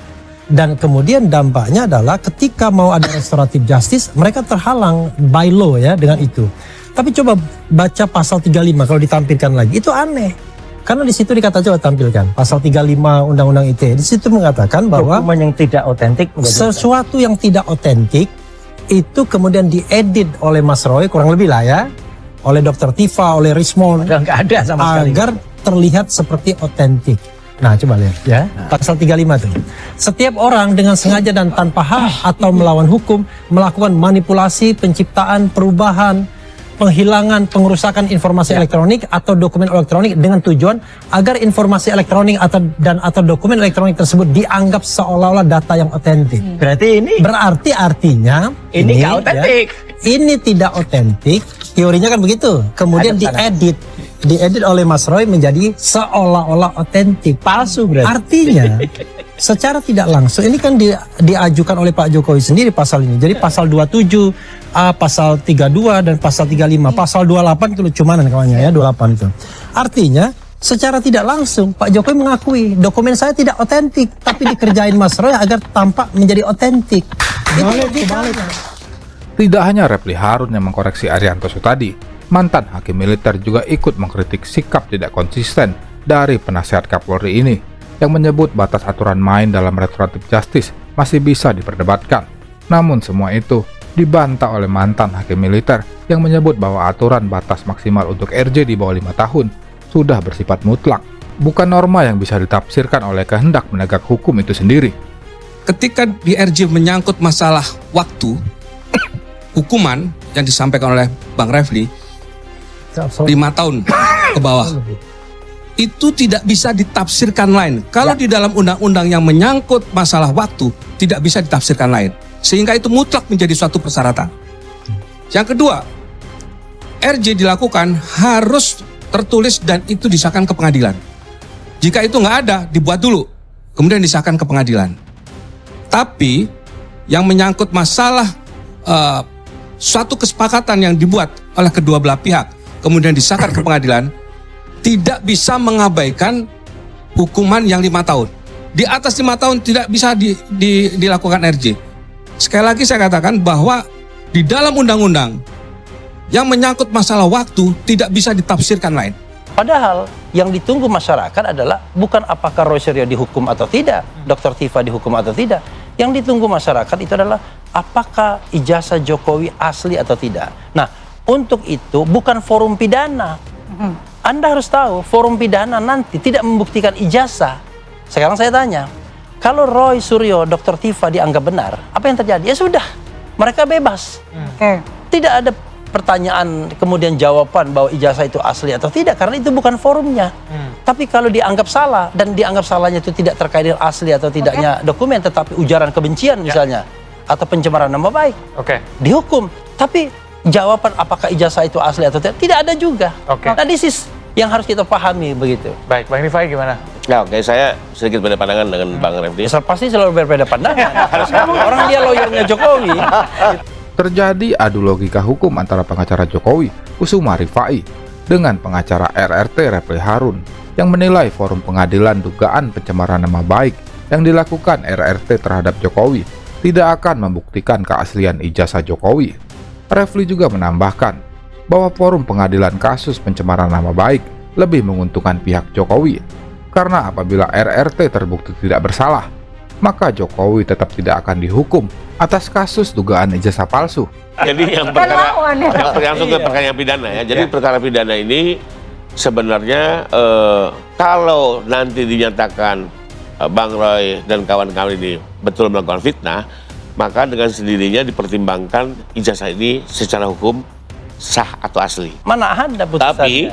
S17: Dan kemudian dampaknya adalah ketika mau ada restoratif justice, mereka terhalang by law ya dengan itu. Tapi coba baca pasal 35 kalau ditampilkan lagi, itu aneh. Karena di situ dikata coba tampilkan pasal 35 Undang-Undang ITE. Di situ mengatakan bahwa
S18: hukuman yang tidak otentik,
S17: sesuatu yang tidak otentik itu kemudian diedit oleh Mas Roy kurang lebih lah ya, oleh Dr. Tifa, oleh Rismon,
S18: nggak ada sama sekali,
S17: agar terlihat seperti otentik. Nah, coba lihat ya. Pasal 35 tuh. Setiap orang dengan sengaja dan tanpa hak atau melawan hukum melakukan manipulasi, penciptaan, perubahan, penghilangan, pengerusakan informasi elektronik atau dokumen elektronik dengan tujuan agar informasi elektronik atau dokumen elektronik tersebut dianggap seolah-olah data yang otentik. Berarti artinya ini nggak otentik. Ini tidak otentik. Teorinya kan begitu. Kemudian diedit oleh Mas Roy menjadi seolah-olah otentik. Palsu berarti. Artinya secara tidak langsung ini kan diajukan oleh Pak Jokowi sendiri pasal ini. Jadi pasal 27, pasal 32 dan pasal 35. Pasal 28 itu lucumanan kawannya ya, 28 itu. Artinya secara tidak langsung Pak Jokowi mengakui dokumen saya tidak otentik, tapi dikerjain Mas Roy agar tampak menjadi otentik.
S5: Tidak hanya Refly Harun yang mengkoreksi Arianto Sutadi, mantan hakim militer juga ikut mengkritik sikap tidak konsisten dari penasihat Kapolri ini, yang menyebut batas aturan main dalam restoratif justice masih bisa diperdebatkan. Namun semua itu dibantah oleh mantan hakim militer yang menyebut bahwa aturan batas maksimal untuk RJ di bawah 5 tahun sudah bersifat mutlak, bukan norma yang bisa ditafsirkan oleh kehendak penegak hukum itu sendiri.
S7: Ketika di RJ menyangkut masalah waktu, hukuman yang disampaikan oleh Bang Refly 5 tahun ke bawah itu tidak bisa ditafsirkan lain. Kalau di dalam undang-undang yang menyangkut masalah waktu tidak bisa ditafsirkan lain, sehingga itu mutlak menjadi suatu persyaratan. Yang kedua, RJ dilakukan harus tertulis dan itu disahkan ke pengadilan. Jika itu nggak ada, dibuat dulu, kemudian disahkan ke pengadilan. Tapi yang menyangkut masalah suatu kesepakatan yang dibuat oleh kedua belah pihak kemudian disahkan ke pengadilan, tidak bisa mengabaikan hukuman yang 5 tahun. Di atas 5 tahun tidak bisa dilakukan RJ. Sekali lagi saya katakan bahwa di dalam undang-undang yang menyangkut masalah waktu tidak bisa ditafsirkan lain.
S17: Padahal yang ditunggu masyarakat adalah bukan apakah Roy Suryo dihukum atau tidak, Dr. Tifa dihukum atau tidak. Yang ditunggu masyarakat itu adalah apakah ijazah Jokowi asli atau tidak. Nah, untuk itu bukan forum pidana. Anda harus tahu, forum pidana nanti tidak membuktikan ijazah. Sekarang saya tanya, kalau Roy Suryo, Dr. Tifa dianggap benar, apa yang terjadi? Ya sudah, mereka bebas. Tidak ada pertanyaan kemudian jawaban bahwa ijazah itu asli atau tidak, karena itu bukan forumnya. Tapi kalau dianggap salah, dan dianggap salahnya itu tidak terkait dengan asli atau tidaknya dokumen, tetapi ujaran kebencian misalnya, atau pencemaran nama baik, dihukum. Tapi jawaban apakah ijazah itu asli atau tidak ada juga. Nah, this is yang harus kita pahami begitu.
S18: Baik, Bang Rifai gimana?
S12: Ya, oke, saya sedikit beda pandangan dengan Bang Refly.
S17: Pasti selalu berbeda pandangan. Orang dia lawyernya Jokowi.
S5: Terjadi adu logika hukum antara pengacara Jokowi, Kusuma Rifai, dengan pengacara RRT Refly Harun, yang menilai forum pengadilan dugaan pencemaran nama baik yang dilakukan RRT terhadap Jokowi tidak akan membuktikan keaslian ijazah Jokowi. Refly juga menambahkan bahwa forum pengadilan kasus pencemaran nama baik lebih menguntungkan pihak Jokowi, karena apabila RRT terbukti tidak bersalah, maka Jokowi tetap tidak akan dihukum atas kasus dugaan ijazah palsu.
S12: Jadi yang perkara yang berlangsung ke perkara pidana ya. Jadi perkara pidana ini sebenarnya kalau nanti dinyatakan Bang Roy dan kawan-kawan ini betul melakukan fitnah, maka dengan sendirinya dipertimbangkan ijazah ini secara hukum sah atau asli.
S17: Mana ada putusannya?
S12: Tapi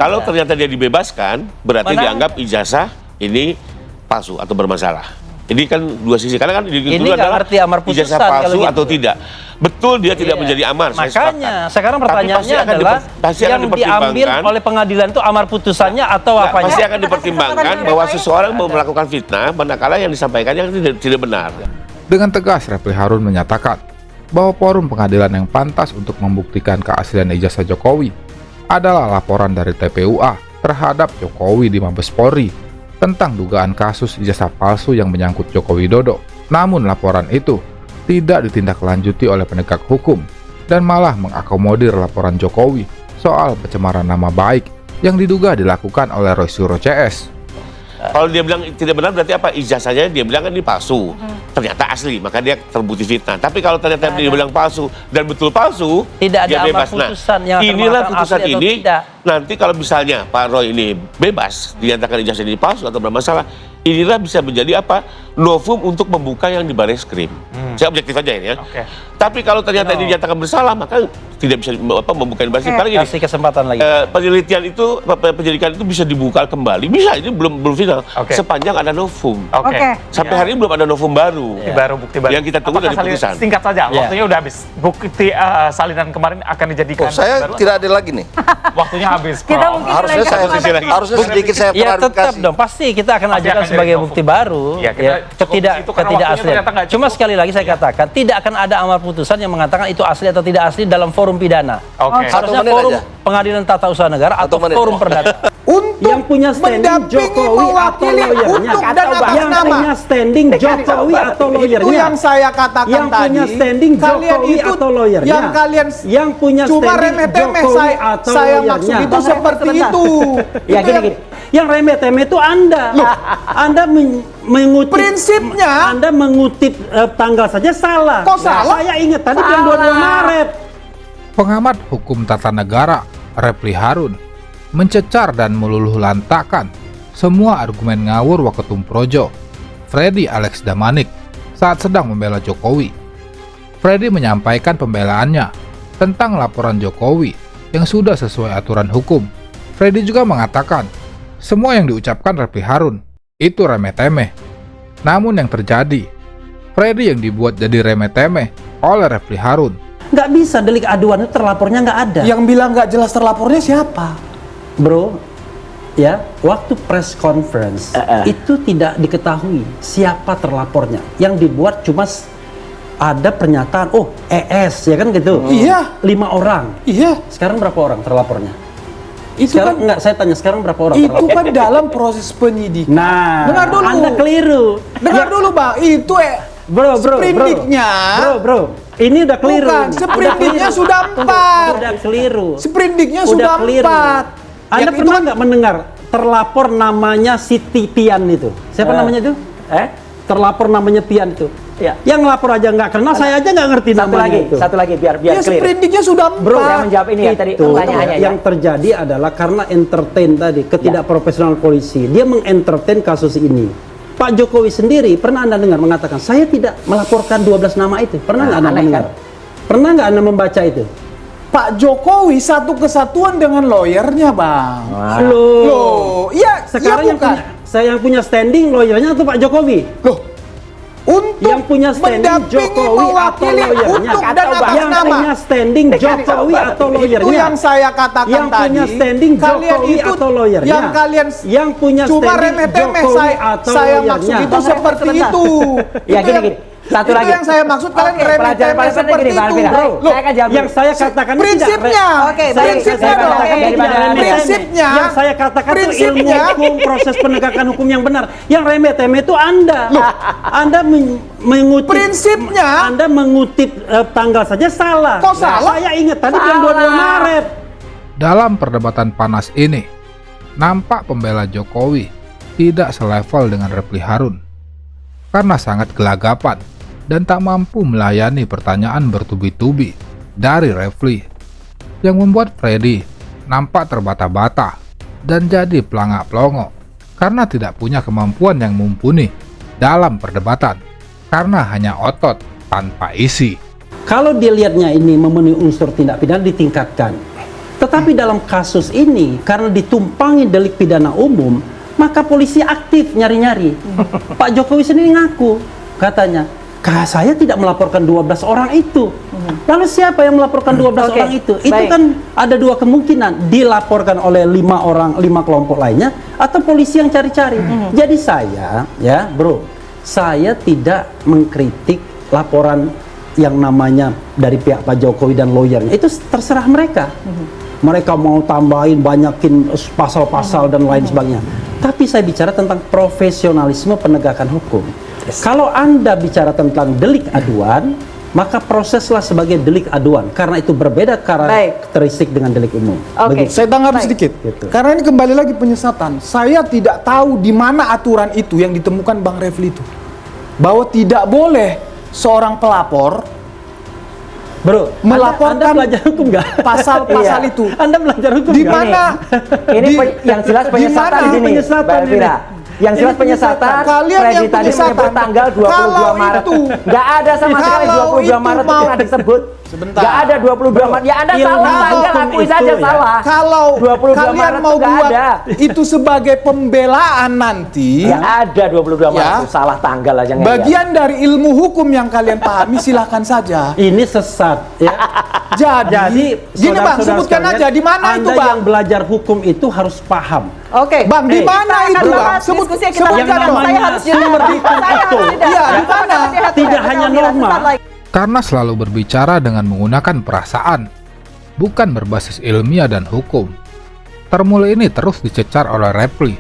S12: kalau ternyata dia dibebaskan, berarti dianggap ijazah ini palsu atau bermasalah. Ini kan dua sisi, karena kan
S17: ini adalah arti amar putusan
S12: ijazah palsu atau tidak. Betul dia tidak menjadi amar.
S17: Makanya sekarang pertanyaannya adalah yang diambil oleh pengadilan itu amar putusannya atau apanya?
S12: Pasti akan dipertimbangkan bahwa seseorang mau melakukan fitnah manakala yang disampaikannya tidak benar.
S5: Dengan tegas, Refly Harun menyatakan bahwa forum pengadilan yang pantas untuk membuktikan keaslian ijazah Jokowi adalah laporan dari TPUA terhadap Jokowi di Mabes Polri tentang dugaan kasus ijazah palsu yang menyangkut Joko Widodo. Namun laporan itu tidak ditindaklanjuti oleh penegak hukum dan malah mengakomodir laporan Jokowi soal pencemaran nama baik yang diduga dilakukan oleh Roy Suryo CS.
S12: Kalau dia bilang tidak benar berarti apa? Ijazahnya dia bilang kan ini palsu. Ternyata asli, maka dia terbukti fitnah. Tapi kalau ternyata dia bilang palsu dan betul palsu,
S4: Tidak
S12: dia
S4: ada
S12: bebas.
S4: amar putusan yang
S12: inilah
S4: termakan
S12: putusan
S4: asli atau
S12: ini.
S4: tidak.
S12: Nanti kalau misalnya Pak Roy ini bebas, dinyatakan ijazah ini palsu atau bermasalah, inilah bisa menjadi apa? Novum untuk membuka yang di Bareskrim. Saya objektif aja ini ya. Tapi kalau ternyata ini dinyatakan bersalah, maka tidak bisa membuka yang Bareskrim. Karena gini,
S4: Kasih kesempatan lagi.
S12: penelitian itu, penyelidikan itu bisa dibuka kembali, bisa, ini belum final. Sepanjang ada novum. Sampai hari ini belum ada novum baru.
S18: Bukti baru.
S12: Yang kita tunggu dari putusan.
S18: Singkat saja, waktunya udah habis. Bukti salinan kemarin akan dijadikan.
S11: Saya tidak ada lagi nih.
S18: Waktunya habis.
S11: Harusnya sedikit saya
S4: Ya tetap dong, pasti kita akan ajukan sebagai bukti baru. Ketidakaslian. Cuma sekali lagi saya katakan, tidak akan ada amar putusan yang mengatakan itu asli atau tidak asli dalam forum pidana. Harusnya forum pengadilan tata usaha negara atau forum perdata.
S3: Yang punya standing Jokowi atau lawyernya, yang punya standing Jokowi atau lawyernya,
S1: Itu yang saya katakan
S3: yang
S1: tadi.
S3: punya standing Jokowi atau lawyernya,
S1: yang kalian
S3: yang punya
S1: cuma
S3: standing
S1: remeh-temeh
S3: Jokowi atau
S1: saya
S3: lawyernya.
S1: maksud itu seperti itu.
S3: Ya gini. Yang remeh-temeh itu Anda mengutip
S1: prinsipnya.
S3: Anda mengutip tanggal saja salah.
S1: Kok salah?
S3: Saya ingat tadi yang 22 Maret.
S5: Pengamat hukum tata negara Refli Harun mencecar dan meluluh lantakan semua argumen ngawur Waketum Projo Freddy Alex Damanik saat sedang membela Jokowi. Freddy menyampaikan pembelaannya tentang laporan Jokowi yang sudah sesuai aturan hukum. Freddy juga mengatakan semua yang diucapkan Refli Harun itu remeh-temeh. Namun yang terjadi, Freddy yang dibuat jadi remeh-temeh oleh Refli Harun.
S3: Nggak bisa, delik aduan itu terlapornya nggak ada.
S1: Yang bilang nggak jelas terlapornya siapa?
S3: Bro, ya, waktu press conference itu tidak diketahui siapa terlapornya. Yang dibuat cuma ada pernyataan, oh ES, ya kan gitu.
S1: Iya.
S3: 5 orang.
S1: Iya.
S3: Sekarang berapa orang terlapornya?
S1: Itu
S3: sekarang, enggak, saya tanya sekarang berapa orang
S1: itu
S3: terlapor?
S1: kan dalam proses penyidikan.
S3: Nah,
S1: dengar dulu.
S3: Anda keliru.
S1: Dengar dulu, Bang. Itu
S3: bro,
S1: sprindiknya.
S3: Bro. Ini udah keliru.
S1: Bukan, sprindiknya sudah 4.
S3: Udah keliru.
S1: Sprindiknya sudah 4.
S3: Anda pernah nggak mendengar terlapor namanya si Tian itu? Siapa namanya itu? Terlapor namanya Tian itu. Ya. Yang lapor aja nggak kenal, saya aja nggak ngerti namanya itu.
S19: Satu lagi biar
S1: ya,
S19: clear.
S1: Sprindiknya sudah 4.
S19: Bro, saya menjawab ini ya tadi pertanyaannya.
S3: Yang terjadi adalah karena entertain tadi, ketidakprofesional polisi. Dia mengentertain kasus ini. Pak Jokowi sendiri, pernah Anda dengar mengatakan, saya tidak melaporkan 12 nama itu. Pernah nggak Anda mendengar? Pernah nggak Anda membaca itu?
S1: Pak Jokowi satu kesatuan dengan lawyernya, Bang.
S3: Loh.
S1: Iya,
S3: sekarang
S1: iya bukan.
S3: yang punya standing lawyernya atau Pak Jokowi?
S1: Loh. Untuk
S3: yang punya standing Jokowi atau lawyernya, yang punya standing Jokowi atau lawyernya,
S1: itu yang saya katakan
S3: yang
S1: tadi.
S3: punya standing Jokowi atau lawyernya,
S1: yang kalian
S3: yang punya
S1: cuma
S3: standing
S1: remeh-temeh
S3: Jokowi atau
S1: saya
S3: lawyernya.
S1: maksud itu seperti itu.
S19: Ya gini. Satu
S1: itu
S19: lagi.
S1: yang saya maksud kalian remeh-temeh seperti itu.
S19: Loh, saya akan jawab.
S3: Yang saya katakan
S1: prinsipnya.
S3: prinsipnya yang saya katakan itu ilmu hukum, proses penegakan hukum yang benar. Yang remeh-temeh itu Anda. Anda mengutip
S1: prinsipnya.
S3: Anda mengutip tanggal saja salah.
S1: Kok salah?
S3: Saya ingat tadi yang 22 Maret.
S5: Dalam perdebatan panas ini, nampak pembela Jokowi tidak selevel dengan Refli Harun karena sangat gelagapan dan tak mampu melayani pertanyaan bertubi-tubi dari Refli, yang membuat Freddy nampak terbata-bata dan jadi pelangak-pelongo karena tidak punya kemampuan yang mumpuni dalam perdebatan karena hanya otot tanpa isi.
S3: Kalau dilihatnya ini memenuhi unsur tindak pidana ditingkatkan. Tetapi dalam kasus ini karena ditumpangi delik pidana umum, maka polisi aktif nyari-nyari. Pak Jokowi sendiri ngaku, katanya, saya tidak melaporkan 12 orang itu. Lalu siapa yang melaporkan 12 orang itu? Itu kan ada 2 kemungkinan, dilaporkan oleh 5 kelompok lainnya, atau polisi yang cari-cari. Jadi saya, ya bro, saya tidak mengkritik laporan yang namanya dari pihak Pak Jokowi dan lawyernya. Itu terserah mereka. Mereka mau tambahin, banyakin pasal-pasal dan lain sebagainya. Tapi saya bicara tentang profesionalisme penegakan hukum. Kalau Anda bicara tentang delik aduan, maka proseslah sebagai delik aduan karena itu berbeda karakteristik dengan delik umum.
S20: Oke, saya tanggapi sedikit. Karena ini kembali lagi penyesatan. Saya tidak tahu di mana aturan itu yang ditemukan Bang Refli itu. Bahwa tidak boleh seorang pelapor melaporkan
S3: Anda belajar hukum nggak?
S20: Pasal-pasal itu.
S3: Anda belajar hukum
S20: di
S3: nggak?
S20: mana?
S19: Ini yang jelas penyesatan di sini, Mbak Elvira. Yang jelas penyesatan, Freddy tadi menyebut tanggal 22 Maret. Nggak ada sama sekali 22 Maret itu pernah disebut.
S20: Sebentar.
S19: Nggak ada 22 Maret. Ya Anda salah tanggal, akui saja salah.
S20: Kalau
S19: 22
S20: kalian
S19: Maret
S20: mau
S19: itu nggak
S20: buat
S19: ada.
S20: itu sebagai pembelaan nanti.
S19: Ya ada 22 Maret itu salah tanggal aja.
S20: Bagian dari ilmu hukum yang kalian pahami silahkan saja.
S3: Ini sesat ya.
S20: Jadi gini Bang, sebutkan aja di mana itu Bang.
S3: Yang belajar hukum itu harus paham.
S14: Oke,
S20: Bang, di mana itu Bang?
S14: Sebutkan
S3: saya harus
S20: sumber hukum itu. Iya, di mana?
S3: Tidak hanya norma.
S5: Karena selalu berbicara dengan menggunakan perasaan, bukan berbasis ilmiah dan hukum. Termul ini terus dicecar oleh Refli,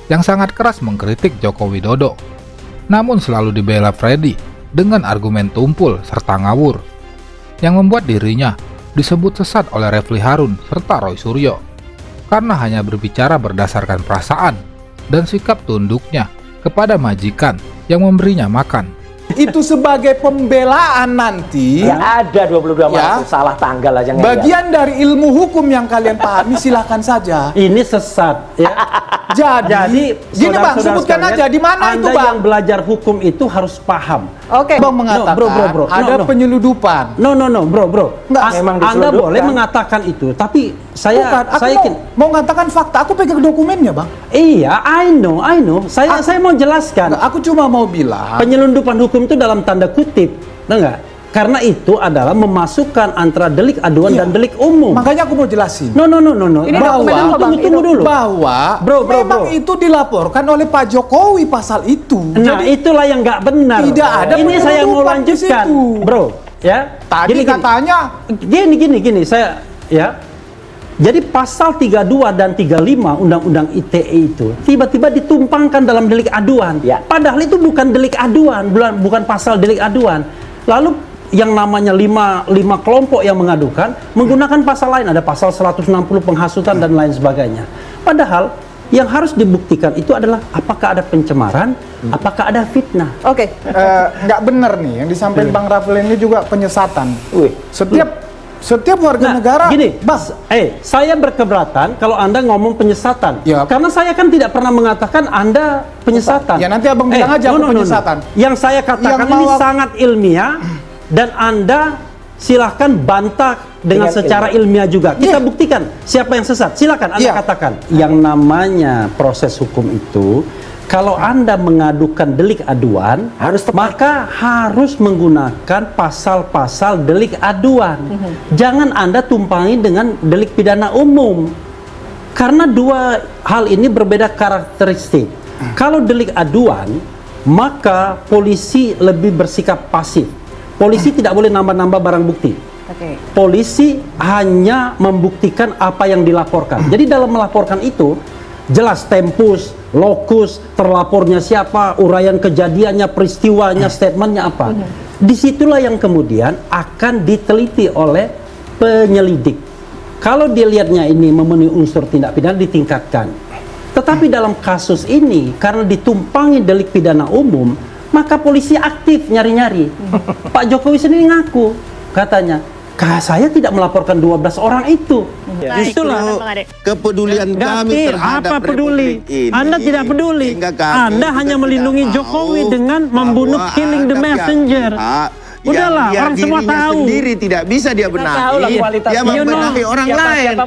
S5: yang sangat keras mengkritik Joko Widodo. Namun selalu dibela Freddy dengan argumen tumpul serta ngawur, yang membuat dirinya disebut sesat oleh Refli Harun serta Roy Suryo, karena hanya berbicara berdasarkan perasaan dan sikap tunduknya kepada majikan yang memberinya makan.
S20: Itu sebagai pembelaan nanti.
S19: Ya ada 22 Maret itu salah tanggal aja.
S20: Bagian dari ilmu hukum yang kalian pahami silahkan saja.
S3: Ini sesat ya.
S20: Jadi gini Bang, sebutkan aja di mana itu Bang.
S3: Anda yang belajar hukum itu harus paham.
S14: Oke.
S20: Bang mengatakan ada penyeludupan.
S3: No, bro.
S20: Memang
S3: Anda boleh mengatakan itu, tapi saya
S20: mau mengatakan fakta. Aku pegang dokumennya Bang.
S3: Iya, I know. Saya mau jelaskan.
S20: Aku cuma mau bilang
S3: penyelundupan hukum itu dalam tanda kutip, enggak? Karena itu adalah memasukkan antara delik aduan dan delik umum.
S20: Makanya aku mau jelasin.
S3: No.
S14: Ini
S3: Tunggu dulu.
S20: Bahwa memang itu dilaporkan oleh Pak Jokowi pasal itu.
S3: Nah, itulah yang nggak benar.
S20: Tidak ada.
S3: Ini saya mau lanjutkan, bro. Ya.
S20: Tadi katanya
S3: gini, saya ya. Jadi pasal 32 dan 35 Undang-Undang ITE itu tiba-tiba ditumpangkan dalam delik aduan. Padahal itu bukan delik aduan, bukan pasal delik aduan. Lalu yang namanya lima kelompok yang mengadukan menggunakan pasal lain, ada pasal 160 penghasutan dan lain sebagainya. Padahal yang harus dibuktikan itu adalah apakah ada pencemaran, apakah ada fitnah.
S14: Oke.
S20: Nggak benar nih yang disampaikan Bang Rafli ini juga penyesatan. Setiap warga negara.
S3: Gini, saya berkeberatan kalau Anda ngomong penyesatan. Karena saya kan tidak pernah mengatakan Anda penyesatan.
S20: Ya nanti Abang bilang aja aku penyesatan.
S3: Yang saya katakan ini sangat ilmiah dan Anda silahkan bantah dengan secara ilmiah juga. Kita buktikan siapa yang sesat. Silakan Anda katakan. Yang namanya proses hukum itu, kalau Anda mengadukan delik aduan, maka harus menggunakan pasal-pasal delik aduan. Jangan Anda tumpangi dengan delik pidana umum. Karena dua hal ini berbeda karakteristik. Kalau delik aduan, maka polisi lebih bersikap pasif. Polisi tidak boleh nambah-nambah barang bukti. Polisi hanya membuktikan apa yang dilaporkan. Jadi dalam melaporkan itu, jelas tempus, lokus, terlapornya siapa, uraian kejadiannya, peristiwanya, statementnya apa. Disitulah yang kemudian akan diteliti oleh penyelidik. Kalau dilihatnya ini memenuhi unsur tindak pidana, ditingkatkan. Tetapi dalam kasus ini, karena ditumpangi delik pidana umum, maka polisi aktif nyari-nyari. Pak Jokowi sendiri ngaku, katanya, saya tidak melaporkan 12 orang itu.
S11: Itulah kepedulian kami terhadap
S4: peduli.
S11: Republik ini.
S4: Anda tidak peduli. Anda hanya melindungi Jokowi dengan membunuh killing the messenger. Udahlah, orang semua tahu.
S11: Sendiri tidak bisa dia benahi. Dia membenahi orang lain.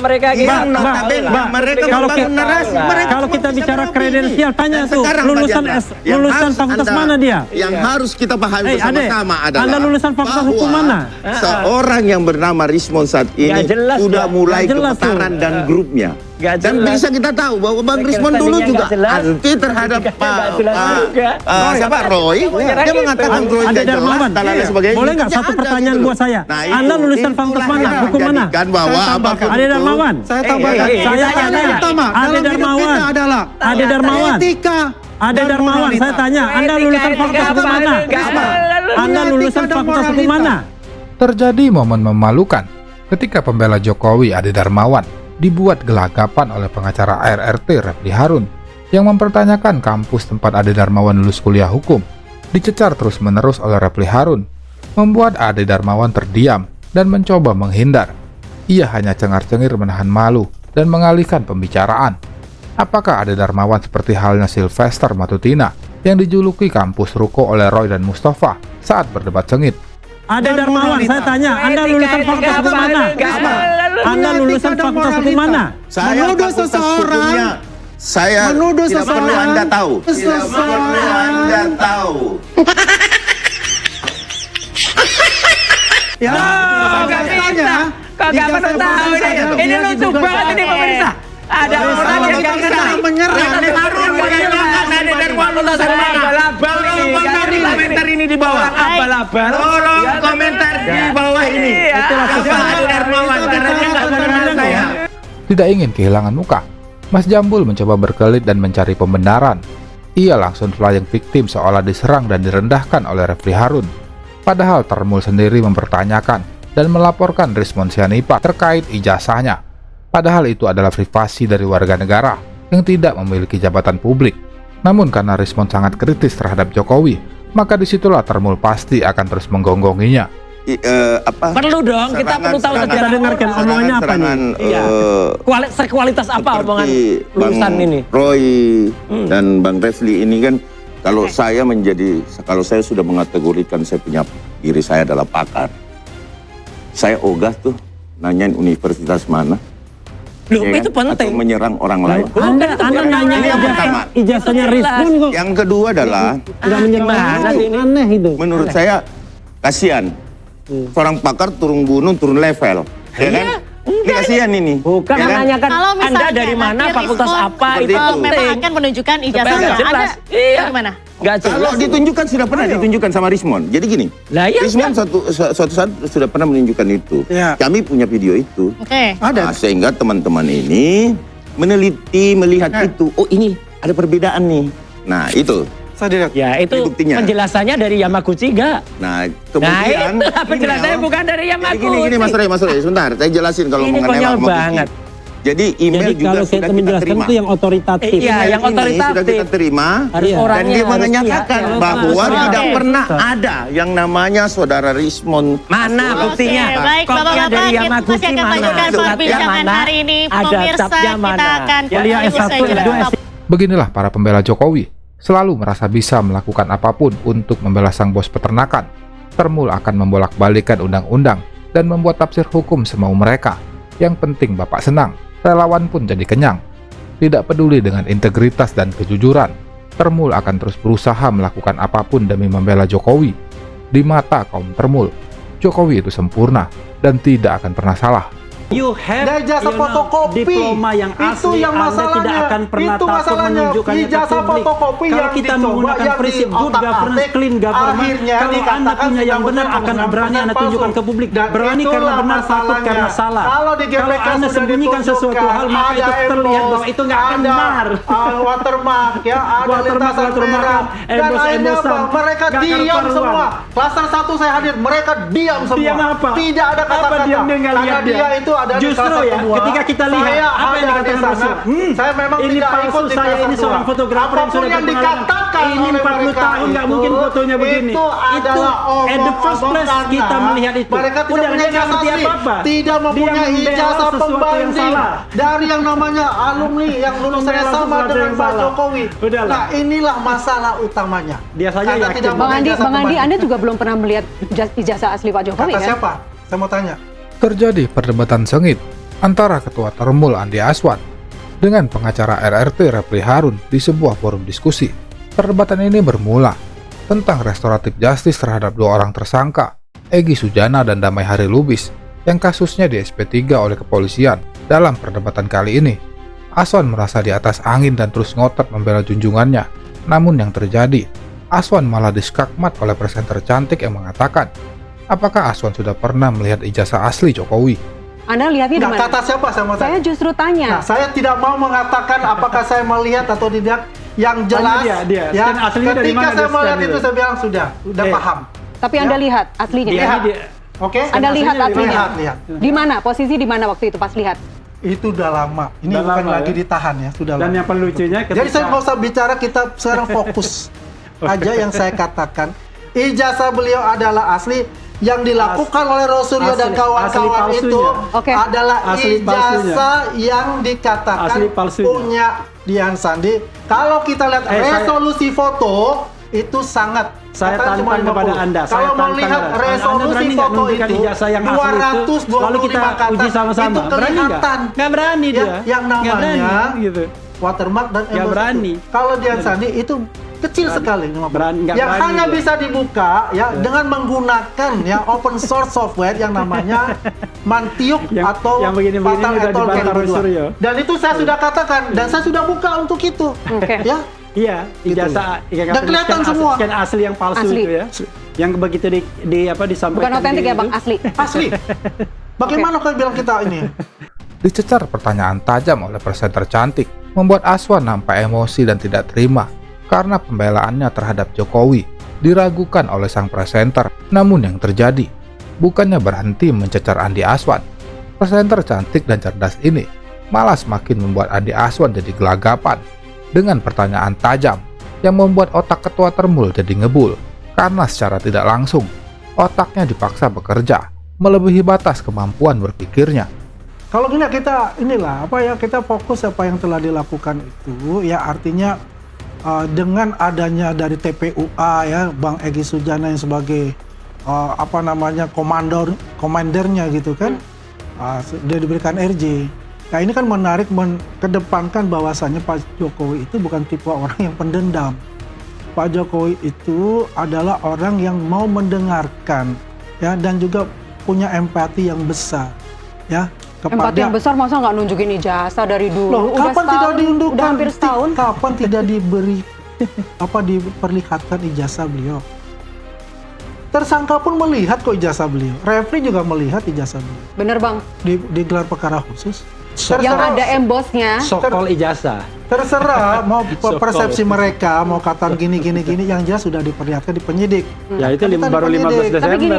S4: Kalau kita bicara kredensial, tanya tuh lulusan fakultas mana dia?
S11: Yang harus kita pahami bersama-sama adalah
S4: Anda lulusan fakultas hukum mana?
S11: Seorang yang bernama Rismond saat ini sudah mulai kebakaran dan grupnya. Dan bisa kita tahu bahwa Bang Rismond dulu juga anti terhadap siapa Roy. Dia mengatakan Roy tidak jelas dan lain sebagainya.
S4: Boleh nggak satu pertanyaan buat saya? Anda lulusan fakultas mana? Hukum mana? Ade Darmawan.
S20: Saya tambahkan.
S4: Saya tanya. Ade Darmawan. Ade Darmawan. Ade Darmawan. Saya tanya. Anda lulusan fakultas hukum mana? Anda lulusan fakultas hukum mana?
S5: Terjadi momen memalukan ketika pembela Jokowi Ade Darmawan dibuat gelagapan oleh pengacara RRT Refli Harun yang mempertanyakan kampus tempat Ade Darmawan lulus kuliah hukum. Dicecar terus-menerus oleh Refli Harun, membuat Ade Darmawan terdiam dan mencoba menghindar. Ia hanya cengar-cengir menahan malu dan mengalihkan pembicaraan. Apakah Ade Darmawan seperti halnya Sylvester Matutina yang dijuluki kampus ruko oleh Roy dan Mustafa saat berdebat sengit?
S21: Ade Darmawan, saya tanya, Anda lulusan fakultas hukum mana? Anda lulusan fakultas hukum mana?
S11: Saya fakultas hukumnya. Saya tidak perlu Anda tahu. Tidak perlu Anda tahu.
S21: Ya, kagak perlu tahu. Ini lucu banget ini pemirsa. Ada orang yang gak kenal menyerang Harun menghilangkan Ade Darmawan lulusan mana? Tolong komentar ini di bawah. Abal-abal. Tolong komentar di bawah ini. Apa Ade Darmawan? Karena dia gak kenal saya.
S5: Tidak ingin kehilangan muka, Mas Jambul mencoba berkelit dan mencari pembenaran. Ia langsung flying victim seolah diserang dan direndahkan oleh Refli Harun. Padahal Termul sendiri mempertanyakan dan melaporkan Rismon Sianipa terkait ijazahnya. Padahal itu adalah privasi dari warga negara yang tidak memiliki jabatan publik. Namun karena Rismon sangat kritis terhadap Jokowi, maka disitulah Termul pasti akan terus menggonggonginya.
S21: Perlu dong, kita perlu tahu kita dengarkan omongannya apa nih. Sekualitas apa omongan lulusan ini?
S11: Roy dan Bang Refli ini kan, kalau saya sudah mengategorikan saya punya diri saya adalah pakar. Saya ogah tuh nanyain universitas mana.
S21: Loh, itu penting.
S11: Atau menyerang orang lain.
S21: Anda nanya
S11: yang pertama.
S21: Ijazahnya Rismon kok.
S11: Yang kedua adalah
S21: aneh itu.
S11: Menurut saya kasihan. Seorang pakar turun gunung, turun level. Ya kan? Ini kasihan ini.
S21: Bukan menanyakan Anda dari mana, fakultas apa, itu
S14: memang akan menunjukkan ijazahnya. Ada gimana?
S11: Kalau ditunjukkan sudah pernah ditunjukkan sama Rismon. Jadi gini, Rismon suatu saat sudah pernah menunjukkan itu. Kami punya video itu. Ada. Sehingga teman-teman ini meneliti, melihat itu. Oh ini ada perbedaan nih. Nah itu.
S21: Ya itu penjelasannya dari Yamaguchi enggak?
S11: Nah kemudian
S21: penjelasannya bukan dari Yamaguchi.
S11: Gini Mas Roy, sebentar, saya jelasin kalau mengenai Yamaguchi. Jadi email juga sudah kita terima.
S21: Itu yang otoritatif.
S11: Iya, yang otoritatif sudah kita terima. Dan dia menyatakan bahwa tidak pernah ada yang namanya saudara Rismon.
S21: Mana buktinya?
S14: Baik, Bapak-Bapak, kita masih akan lanjutkan perbincangan hari ini. Pemirsa, kita akan
S5: Beginilah para pembela Jokowi, selalu merasa bisa melakukan apapun untuk membela sang bos peternakan. Termul akan membolak-balikan undang-undang dan membuat tafsir hukum semau mereka. Yang penting Bapak senang, relawan pun jadi kenyang. Tidak peduli dengan integritas dan kejujuran, Termul akan terus berusaha melakukan apapun demi membela Jokowi. Di mata kaum Termul, Jokowi itu sempurna dan tidak akan pernah salah.
S21: You have
S1: ijazah fotokopi
S21: diploma yang asli,
S1: itu yang masalahnya.
S21: Anda tidak akan pernah
S1: itu
S21: takut menunjukkannya ke
S1: ijazah
S21: publik.
S1: Fotokopi
S21: Kalau
S1: yang
S21: kita menggunakan prinsip good governance, clean government, kalau Anda punya yang benar akan berani Anda tunjukkan ke publik. Berani karena benar, takut karena salah. Kalau Anda sembunyikan sesuatu hal, maka itu terlihat bahwa itu nggak benar.
S1: Watermark ya, ada lintasan merah. Dan akhirnya apa? Mereka diam semua. Klaster 1 saya hadir, mereka diam semua.
S21: Diam apa?
S1: Tidak ada kata-kata.
S21: Karena
S1: dia itu ada
S21: justru ya, ketika kita lihat apa yang dikatakan Rasul,
S1: saya memang
S21: ini
S1: tidak
S21: palsu,
S1: ikut di
S21: saya ini seorang fotografer yang sudah
S1: dikatakan
S21: ini 40 tahun nggak mungkin fotonya begini. Itu at the first place kita melihat itu.
S1: Mereka tidak punya ijazah asli, tidak mempunyai ijazah pembanding dari yang namanya alumni yang lulusannya sama dengan Pak Jokowi. Nah inilah masalah utamanya.
S21: Dia saja yakin.
S14: Bang Andi, Anda juga belum pernah melihat ijazah asli Pak Jokowi kan?
S1: Kata siapa? Saya mau tanya.
S5: Terjadi perdebatan sengit antara Ketua Termul Andi Aswan dengan pengacara RRT Refli Harun di sebuah forum diskusi. Perdebatan ini bermula tentang restoratif justice terhadap dua orang tersangka, Egy Sujana dan Damai Hari Lubis, yang kasusnya di SP3 oleh kepolisian. Dalam perdebatan kali ini, Aswan merasa di atas angin dan terus ngotot membela junjungannya. Namun yang terjadi, Aswan malah diskakmat oleh presenter cantik yang mengatakan, apakah Aswan sudah pernah melihat ijazah asli Jokowi?
S14: Anda lihatnya di mana?
S1: Kata siapa saya mau tanya?
S14: Saya justru tanya.
S1: Nah, saya tidak mau mengatakan apakah saya melihat atau tidak. Yang jelas,
S21: dia.
S1: Ya, ketika saya melihat itu saya bilang sudah paham.
S14: Tapi Anda lihat aslinya?
S1: Oke?
S6: Anda lihat aslinya?
S1: Lihat.
S6: Di mana? Posisi di mana waktu itu pas lihat?
S1: Itu udah lama. Ini
S3: Udah
S1: bukan
S3: lama,
S1: lagi
S3: ya?
S1: ditahan ya, sudah
S3: Dan
S1: lama.
S3: yang paling lucunya
S1: Jadi saya nggak usah bicara, kita sekarang fokus aja yang saya katakan. Ijazah beliau adalah asli, yang dilakukan oleh Rosuryo dan kawan-kawan itu adalah ijazah yang dikatakan punya Dian Sandi. Kalau kita lihat resolusi foto itu sangat,
S3: saya tantang kepada Anda.
S1: Kalau melihat resolusi foto itu 225
S3: lalu kita
S1: kata,
S3: uji sama-sama.
S1: itu kelihatan.
S3: Nggak berani dia.
S1: Yang namanya
S3: gitu.
S1: watermark dan
S3: Nggak berani.
S1: Kalau Dian Sandi itu kecil sekali. Yang
S3: berani
S1: hanya
S3: dia.
S1: bisa dibuka ya dengan menggunakan ya open source software yang namanya Mantiuk atau Fatal Etol Suryo. Dan itu saya sudah katakan dan saya sudah buka untuk itu. Ya.
S3: Iya, ijazah
S1: dan kelihatan semua.
S3: Scan asli yang palsu itu ya. Yang begitu disampaikan.
S6: Bukan otentik ya Bang, asli.
S1: Asli. Bagaimana kau bilang kita ini?
S5: Dicecar pertanyaan tajam oleh presenter cantik, membuat Aswan nampak emosi dan tidak terima karena pembelaannya terhadap Jokowi diragukan oleh sang presenter. Namun yang terjadi bukannya berhenti mencecar Andi Aswan. Presenter cantik dan cerdas ini malah semakin membuat Andi Aswan jadi gelagapan dengan pertanyaan tajam yang membuat otak ketua Termul jadi ngebul karena secara tidak langsung otaknya dipaksa bekerja melebihi batas kemampuan berpikirnya.
S1: Kalau gini kita kita fokus apa yang telah dilakukan itu ya, artinya dengan adanya dari TPUA ya Bang Egy Sujana yang sebagai komandernya gitu kan, dia diberikan RJ. Nah ini kan menarik mengedepankan bahwasannya Pak Jokowi itu bukan tipe orang yang pendendam. Pak Jokowi itu adalah orang yang mau mendengarkan ya, dan juga punya empati yang besar ya.
S6: Empati yang besar masa nggak nunjukin ijazah dari dulu?
S1: Loh,
S6: udah
S1: kapan tidak diundukan?
S6: Udah hampir setahun.
S1: Kapan tidak diberi diperlihatkan ijazah beliau? Tersangka pun melihat kok ijazah beliau. Refli juga melihat ijazah beliau.
S6: Bener Bang.
S1: Di gelar perkara khusus.
S6: Yang ada embosnya.
S3: Sokol ijazah.
S1: Terserah mau persepsi mereka, mau kata gini, yang jelas sudah diperlihatkan di penyidik.
S3: Ya itu baru 15 Desember.
S6: Tapi gini,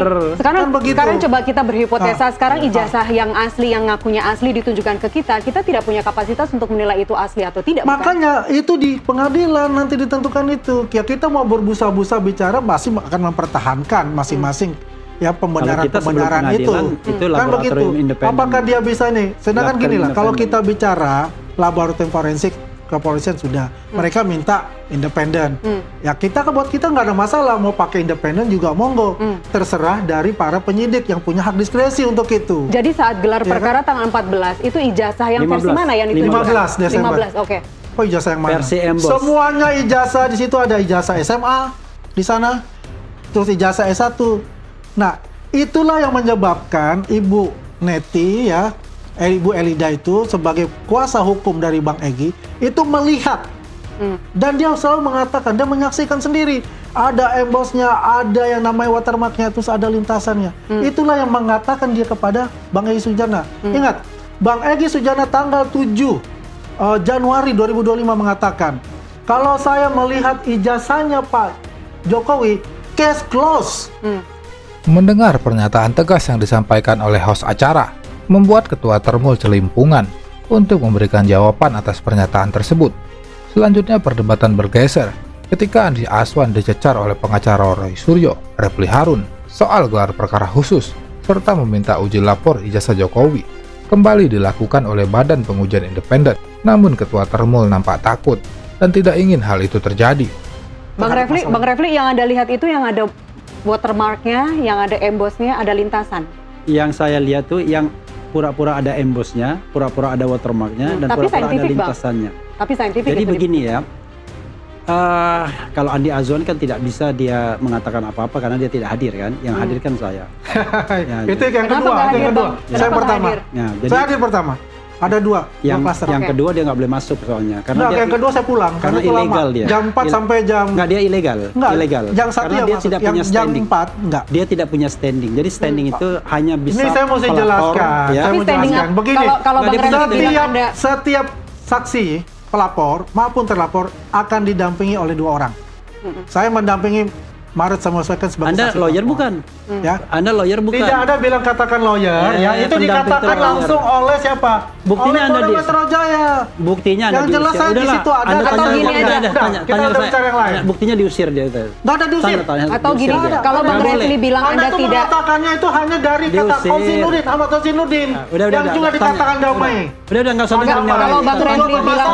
S6: sekarang coba kita berhipotesa, sekarang
S1: iya.
S6: ijazah yang asli, yang ngakunya asli ditunjukkan ke kita tidak punya kapasitas untuk menilai itu asli atau tidak.
S1: Makanya itu di pengadilan nanti ditentukan itu. Ya kita mau berbusa-busa bicara masih akan mempertahankan masing-masing. Ya pembenaran itu kan begitu. Apakah dia bisa nih? Sedangkan gini lah, kalau kita bicara laboratorium forensik kepolisian sudah, mereka minta independen. Ya kita nggak ada masalah mau pakai independen juga monggo. Terserah dari para penyidik yang punya hak diskresi untuk itu.
S6: Jadi saat gelar perkara tanggal 14 itu ijazah yang versi mana yang ditunjukkan?
S1: 15 Desember.
S6: 15, oke.
S1: Oh ijazah yang mana?
S3: Versi embos.
S1: Semuanya ijazah di situ, ada ijazah SMA di sana, terus ijazah S1. Nah, itulah yang menyebabkan Ibu Neti ya, Ibu Elida itu sebagai kuasa hukum dari Bang Egy itu melihat dan dia selalu mengatakan, dia menyaksikan sendiri ada embosnya, ada yang namanya watermarknya, terus ada lintasannya. Itulah yang mengatakan dia kepada Bang Egy Sujana. Ingat, Bang Egy Sujana tanggal 7 Januari 2025 mengatakan, kalau saya melihat ijazahnya Pak Jokowi, case close.
S5: Mendengar pernyataan tegas yang disampaikan oleh host acara, membuat ketua Termul celimpungan untuk memberikan jawaban atas pernyataan tersebut. Selanjutnya perdebatan bergeser ketika Andi Aswan dicecar oleh pengacara Roy Suryo, Refli Harun, soal gelar perkara khusus, serta meminta uji lapor ijazah Jokowi kembali dilakukan oleh Badan Pengujian Independen. Namun ketua Termul nampak takut dan tidak ingin hal itu terjadi.
S6: Bang Refli, yang Anda lihat itu yang ada watermarknya, yang ada embosnya, ada lintasan.
S3: Yang saya lihat tuh yang pura-pura ada embosnya, pura-pura ada watermarknya, dan pura-pura ada lintasannya.
S6: Tapi saintifik.
S3: Jadi begini ya, kalau Andi Aswan kan tidak bisa dia mengatakan apa-apa karena dia tidak hadir kan, yang hadir kan saya.
S1: Itu yang kedua. Saya pertama. Saya hadir pertama. Ada dua.
S3: Yang kedua dia nggak boleh masuk soalnya. Karena
S1: yang kedua saya pulang.
S3: Karena ilegal dia.
S1: Jam 4 sampai jam.
S3: Nggak, dia ilegal. Ilegal.
S1: Yang satu
S3: karena dia tidak punya standing.
S1: Jam 4 nggak.
S3: Dia tidak punya standing. Jadi standing itu hanya bisa.
S1: Ini saya mesti jelaskan.
S3: Ya.
S1: Saya mau jelaskan. Begini.
S6: Kalau
S1: setiap saksi pelapor maupun terlapor akan didampingi oleh 2 orang. Saya mendampingi Maret sama kan sebagai
S3: Anda
S1: saksi
S3: lawyer
S1: pelapor.
S3: bukan?
S1: Ya.
S3: Anda lawyer bukan?
S1: Tidak ada bilang katakan lawyer, ya itu
S3: pendamping
S1: dikatakan
S3: itu lawyer.
S1: langsung oleh siapa?
S3: Buktinya
S1: oleh
S3: Anda
S1: Polda Metro Jaya.
S3: Buktinya Anda
S1: yang jelas
S3: diusir.
S1: saya di
S3: Udahlah,
S1: situ ada.
S3: Anda
S6: atau gini aja.
S1: Kita udah bicara yang lain.
S3: Buktinya diusir dia itu.
S1: Nggak ada diusir.
S6: Atau gini, kalau Bang Refli bilang Anda
S1: tuh
S6: tidak
S1: mengatakannya itu hanya dari kata
S3: Diusir.
S1: Kausinuddin, Ahmad Kausinuddin, yang juga dikatakan damai.
S3: Udah nggak usah dengar.
S6: kalau Bang Refli bilang,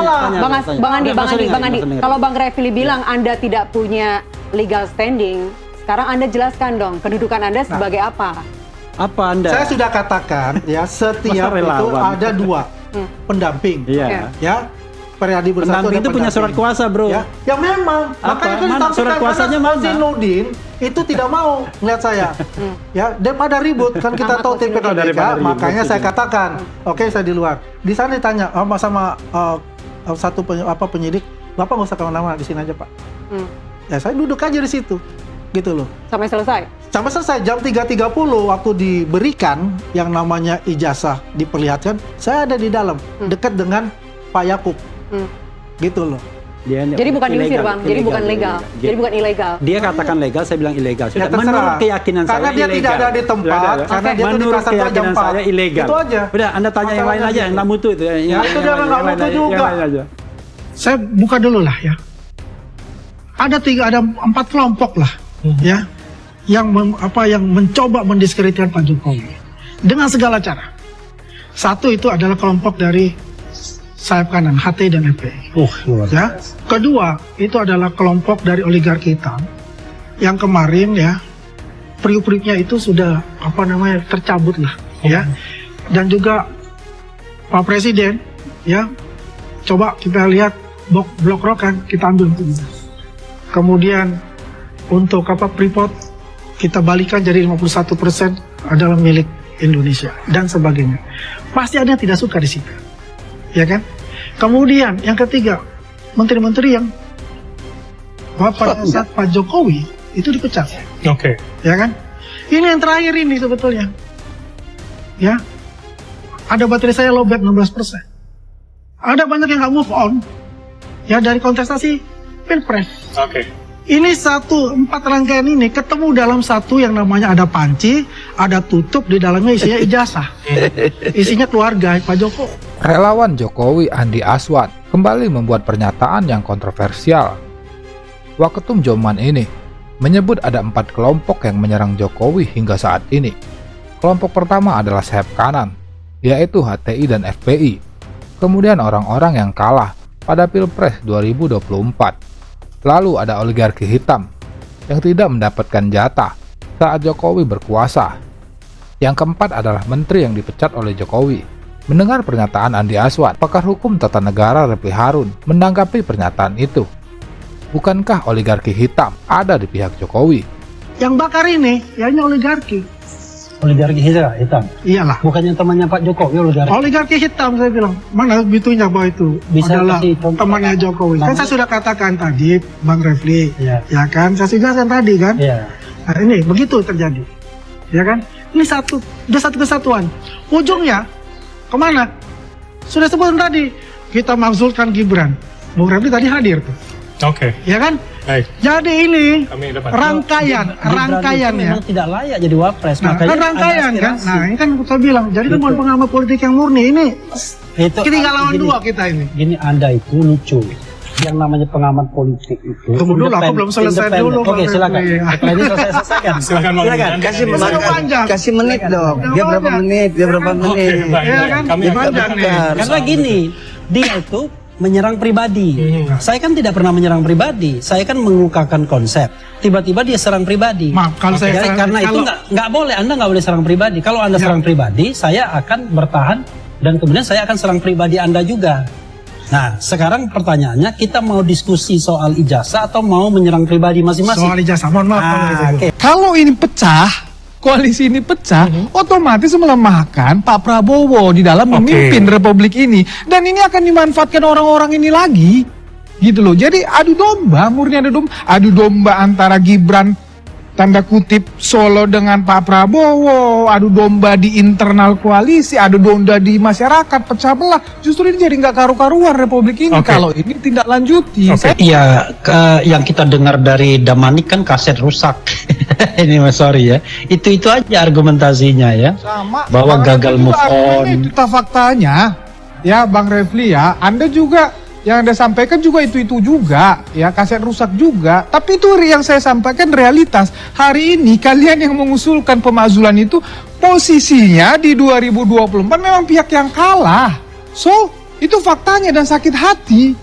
S6: Bang Andi,
S3: Tanya.
S6: kalau Bang Refli bilang Anda tidak punya legal standing, sekarang Anda jelaskan dong kedudukan Anda sebagai apa?
S3: Apa Anda?
S1: Saya sudah katakan ya setiap itu ada 2 pendamping.
S3: Iya.
S1: Ya. Periadi Bersatu
S3: Pendamping
S1: ada
S3: itu punya surat kuasa, bro.
S1: Ya memang. Makanya itu
S3: Mana surat kuasanya mana?
S1: Kausinuddin itu tidak mau ngeliat saya. Ya, daripada ribut kan kita tahu TPKBK, makanya saya katakan, oke saya di luar. Di sana ditanya sama satu penyidik, Bapak nggak usah kemana-mana, di sini aja Pak. Ya saya duduk aja di situ, gitu loh.
S6: Sampai selesai?
S1: Sampai selesai, jam 3.30 waktu diberikan yang namanya ijazah diperlihatkan, saya ada di dalam, dekat dengan Pak Yakub. Gitu loh.
S6: Jadi bukan diusir Bang, jadi bukan legal. Jadi bukan ilegal.
S3: Dia katakan legal, saya bilang ilegal.
S1: Ya,
S3: menurut keyakinan
S1: karena
S3: saya
S1: dia
S3: ilegal.
S1: tidak ada di tempat, karena dia tuh di
S3: menurut
S1: pasar jam
S3: keyakinan
S1: 4.
S3: saya ilegal.
S1: Itu aja.
S3: Udah, Anda tanya yang lain aja, yang nggak mutu itu.
S1: Ya itu dia nggak mutu juga.
S15: Saya buka dulu lah ya. Ada 4 kelompok lah, ya, yang mencoba mendiskreditkan Pak Jokowi dengan segala cara. Satu itu adalah kelompok dari sayap kanan, HT dan FPI. Ya. Kedua, itu adalah kelompok dari oligarki hitam yang kemarin ya priuk-priuknya itu sudah tercabut lah, ya. Dan juga Pak Presiden, ya, coba kita lihat blok rokan kita ambil untuk kita. Kemudian untuk Freeport kita balikan jadi 51% adalah milik Indonesia dan sebagainya. Pasti ada yang tidak suka di situ. Ya kan? Kemudian yang ketiga, menteri-menteri yang pada saat Pak Jokowi itu dipecat.
S9: Oke.
S15: Ya kan? Ini yang terakhir ini sebetulnya. Ya. Ada baterai saya lowbat 16%. Ada banyak yang nggak move on. Ya dari kontestasi Pilpres.
S9: Oke.
S15: Ini 4 rangkaian ini ketemu dalam satu yang namanya ada panci, ada tutup, di dalamnya isinya ijazah. Isinya keluarga Pak Jokowi.
S5: Relawan Jokowi Andi Aswan kembali membuat pernyataan yang kontroversial. Waketum Joman ini menyebut ada 4 kelompok yang menyerang Jokowi hingga saat ini. Kelompok pertama adalah sayap kanan, yaitu HTI dan FPI. Kemudian orang-orang yang kalah pada Pilpres 2024. Lalu ada oligarki hitam yang tidak mendapatkan jatah saat Jokowi berkuasa. Yang keempat adalah menteri yang dipecat oleh Jokowi. Mendengar pernyataan Andi Aswan, pakar hukum tata negara Refli Harun menanggapi pernyataan itu. Bukankah oligarki hitam ada di pihak Jokowi?
S15: Yang bakar ini, ya ini oligarki.
S17: Oligarki hitam?
S15: Iyalah.
S17: Bukannya temannya Pak Jokowi oligarki?
S15: Oligarki hitam saya bilang. Mana buktinya bahwa itu adalah temannya Jokowi. Kan saya sudah katakan tadi, Bang Refli. Ya kan? Saya sudah jelaskan tadi kan? Nah ini, begitu terjadi. Ya kan? Ini udah satu kesatuan. Ujungnya, kemana? Sudah sebutin tadi, kita makzulkan Gibran. Bang Refli tadi hadir tuh.
S9: Oke.
S15: Ya kan?
S9: Baik.
S15: Jadi ini
S17: rangkaiannya memang tidak layak jadi wapres.
S15: Nah, kan rangkaian kan? Nah ini kan kita bilang, jadi kan bukan pengamat politik yang murni ini. Kita lawan dua kita ini.
S17: Gini, Anda itu lucu. Yang namanya pengamat politik itu.
S15: Tunggu dulu, aku belum selesai dulu.
S17: Oke, silakan. Setelah ini selesaikan.
S9: Silakan.
S22: Kasih menit dong. Dia berapa menit?
S17: Karena gini, dia itu menyerang pribadi. Saya kan tidak pernah menyerang pribadi. Saya kan mengungkapkan konsep. Tiba-tiba dia serang pribadi.
S15: Maaf, kalau saya
S17: karena itu nggak boleh. Anda nggak boleh serang pribadi. Kalau Anda serang pribadi, saya akan bertahan dan kemudian saya akan serang pribadi Anda juga. Nah, sekarang pertanyaannya, kita mau diskusi soal ijazah atau mau menyerang pribadi masing-masing?
S15: Soal ijazah, mohon maaf.
S20: Kalau ini pecah, koalisi ini pecah, otomatis melemahkan Pak Prabowo di dalam memimpin republik ini. Dan ini akan dimanfaatkan orang-orang ini lagi. Gitu loh. Jadi adu domba, murni adu domba antara Gibran tanda kutip Solo dengan Pak Prabowo, adu domba di internal koalisi, adu domba di masyarakat, pecah belah. Justru ini jadi nggak karu-karuan Republik ini kalau ini tindak lanjuti.
S8: Iya, yang kita dengar dari Damanik kan kaset rusak. Ini mas sorry ya, itu aja argumentasinya ya.
S20: Sama,
S8: bahwa gagal move on.
S20: Itu faktanya, ya Bang Refli ya. Anda juga yang Anda sampaikan juga itu juga, ya kaset rusak juga. Tapi itu yang saya sampaikan realitas. Hari ini kalian yang mengusulkan pemakzulan itu posisinya di 2024 memang pihak yang kalah. So itu faktanya dan sakit hati,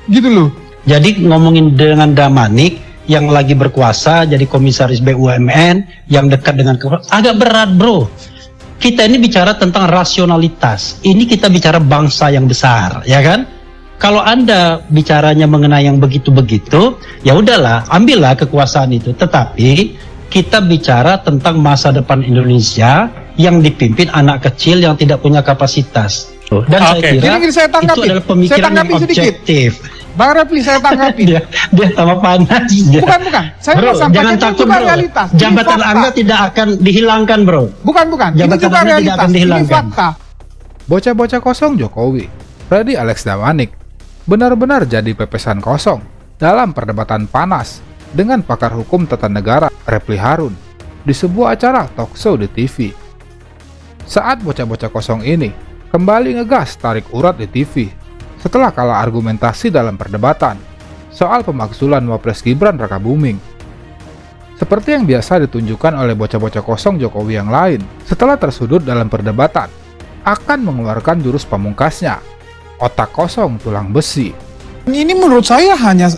S20: gitu loh.
S8: Jadi ngomongin dengan Damanik yang lagi berkuasa jadi komisaris BUMN yang dekat dengan agak berat bro. Kita ini bicara tentang rasionalitas. Ini kita bicara bangsa yang besar, ya kan? Kalau Anda bicaranya mengenai yang begitu-begitu, ya udahlah, ambillah kekuasaan itu. Tetapi kita bicara tentang masa depan Indonesia yang dipimpin anak kecil yang tidak punya kapasitas. Dan saya kira itu adalah pemikiran yang objektif.
S20: Bang Refli, saya tanggapi.
S8: dia sama panas.
S20: Bukan. Saya
S8: bro, jangan takut bro.
S20: Realitas.
S8: Jabatan Anda tidak akan dihilangkan bro.
S20: Bukan.
S8: Jabatan Anda tidak akan dihilangkan.
S5: Bocah-bocah kosong Jokowi, Freddy Alex Damanik, benar-benar jadi pepesan kosong dalam perdebatan panas dengan pakar hukum tata negara Refli Harun di sebuah acara talk show di TV. Saat bocah-bocah kosong ini kembali ngegas tarik urat di TV setelah kalah argumentasi dalam perdebatan soal pemakzulan Wapres Gibran Rakabuming. Seperti yang biasa ditunjukkan oleh bocah-bocah kosong Jokowi yang lain setelah tersudut dalam perdebatan, akan mengeluarkan jurus pamungkasnya, otak kosong tulang besi.
S20: Ini menurut saya hanya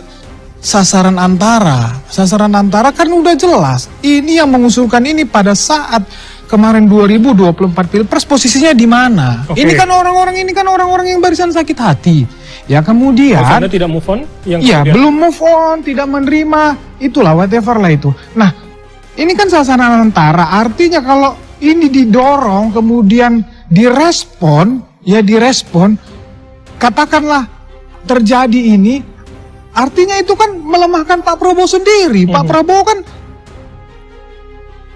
S20: sasaran antara. Sasaran antara kan udah jelas. Ini yang mengusulkan ini pada saat kemarin 2024 Pilpres posisinya di mana? Ini kan orang-orang yang barisan sakit hati. Ya kemudian
S18: Anda tidak move on?
S20: Iya, belum move on, tidak menerima, itulah whatever lah itu. Nah, ini kan sasaran antara. Artinya kalau ini didorong kemudian direspon, katakanlah terjadi ini, artinya itu kan melemahkan Pak Prabowo sendiri. Pak Prabowo kan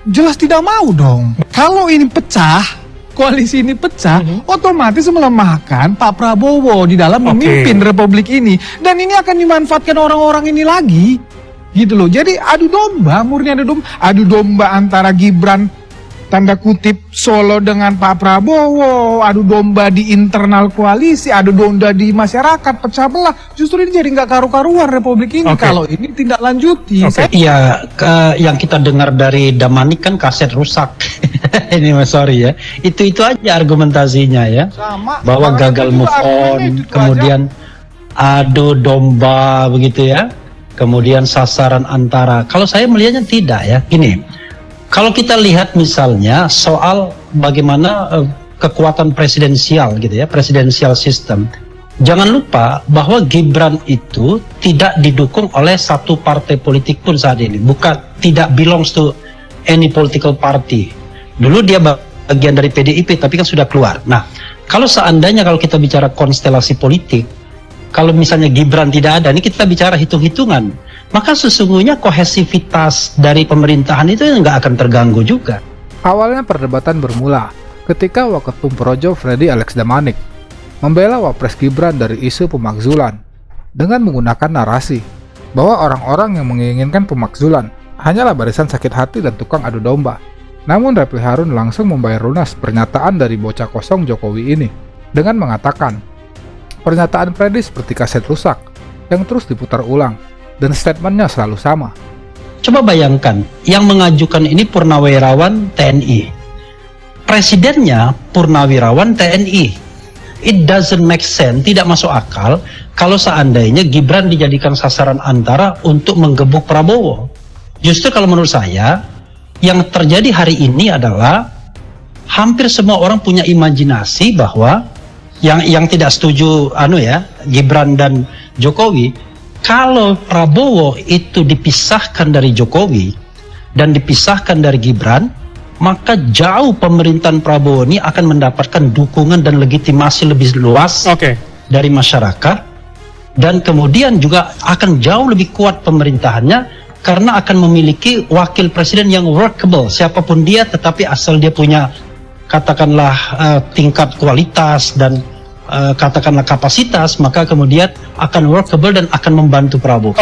S20: jelas tidak mau dong. Kalau ini pecah, koalisi ini pecah, otomatis melemahkan Pak Prabowo di dalam memimpin Republik ini. Dan ini akan dimanfaatkan orang-orang ini lagi. Gitu loh. Jadi adu domba, murni adu domba antara Gibran tanda kutip Solo dengan Pak Prabowo, adu domba di internal koalisi, adu domba di masyarakat, pecah belah. Justru ini jadi nggak karu-karuan Republik ini kalau ini tindak lanjuti.
S8: Iya, yang kita dengar dari Damanik kan kaset rusak. Ini mas sorry ya, itu aja argumentasinya ya.
S20: Sama,
S8: bahwa gagal move on, kemudian adu domba begitu ya, kemudian sasaran antara. Kalau saya melihatnya tidak ya, gini. Kalau kita lihat misalnya soal bagaimana kekuatan presidensial gitu ya, presidensial system. Jangan lupa bahwa Gibran itu tidak didukung oleh satu partai politik pun saat ini. Tidak belongs to any political party. Dulu dia bagian dari PDIP tapi kan sudah keluar. Nah, kalau seandainya kalau kita bicara konstelasi politik, kalau misalnya Gibran tidak ada, ini kita bicara hitung-hitungan. Maka sesungguhnya kohesivitas dari pemerintahan itu nggak akan terganggu juga.
S5: Awalnya perdebatan bermula ketika Waketum Projo Freddy Alex Damanik membela Wapres Gibran dari isu pemakzulan dengan menggunakan narasi bahwa orang-orang yang menginginkan pemakzulan hanyalah barisan sakit hati dan tukang adu domba. Namun Refli Harun langsung membayar lunas pernyataan dari bocah kosong Jokowi ini dengan mengatakan pernyataan Freddy seperti kaset rusak yang terus diputar ulang. Dan statementnya selalu sama.
S8: Coba bayangkan, yang mengajukan ini purnawirawan TNI. Presidennya purnawirawan TNI. It doesn't make sense, tidak masuk akal kalau seandainya Gibran dijadikan sasaran antara untuk menggebuk Prabowo. Justru kalau menurut saya, yang terjadi hari ini adalah hampir semua orang punya imajinasi bahwa yang tidak setuju Gibran dan Jokowi, kalau Prabowo itu dipisahkan dari Jokowi dan dipisahkan dari Gibran, maka jauh pemerintahan Prabowo ini akan mendapatkan dukungan dan legitimasi lebih luas dari masyarakat, dan kemudian juga akan jauh lebih kuat pemerintahannya karena akan memiliki wakil presiden yang workable, siapapun dia, tetapi asal dia punya katakanlah tingkat kualitas dan katakanlah kapasitas, maka kemudian akan workable dan akan membantu Prabowo.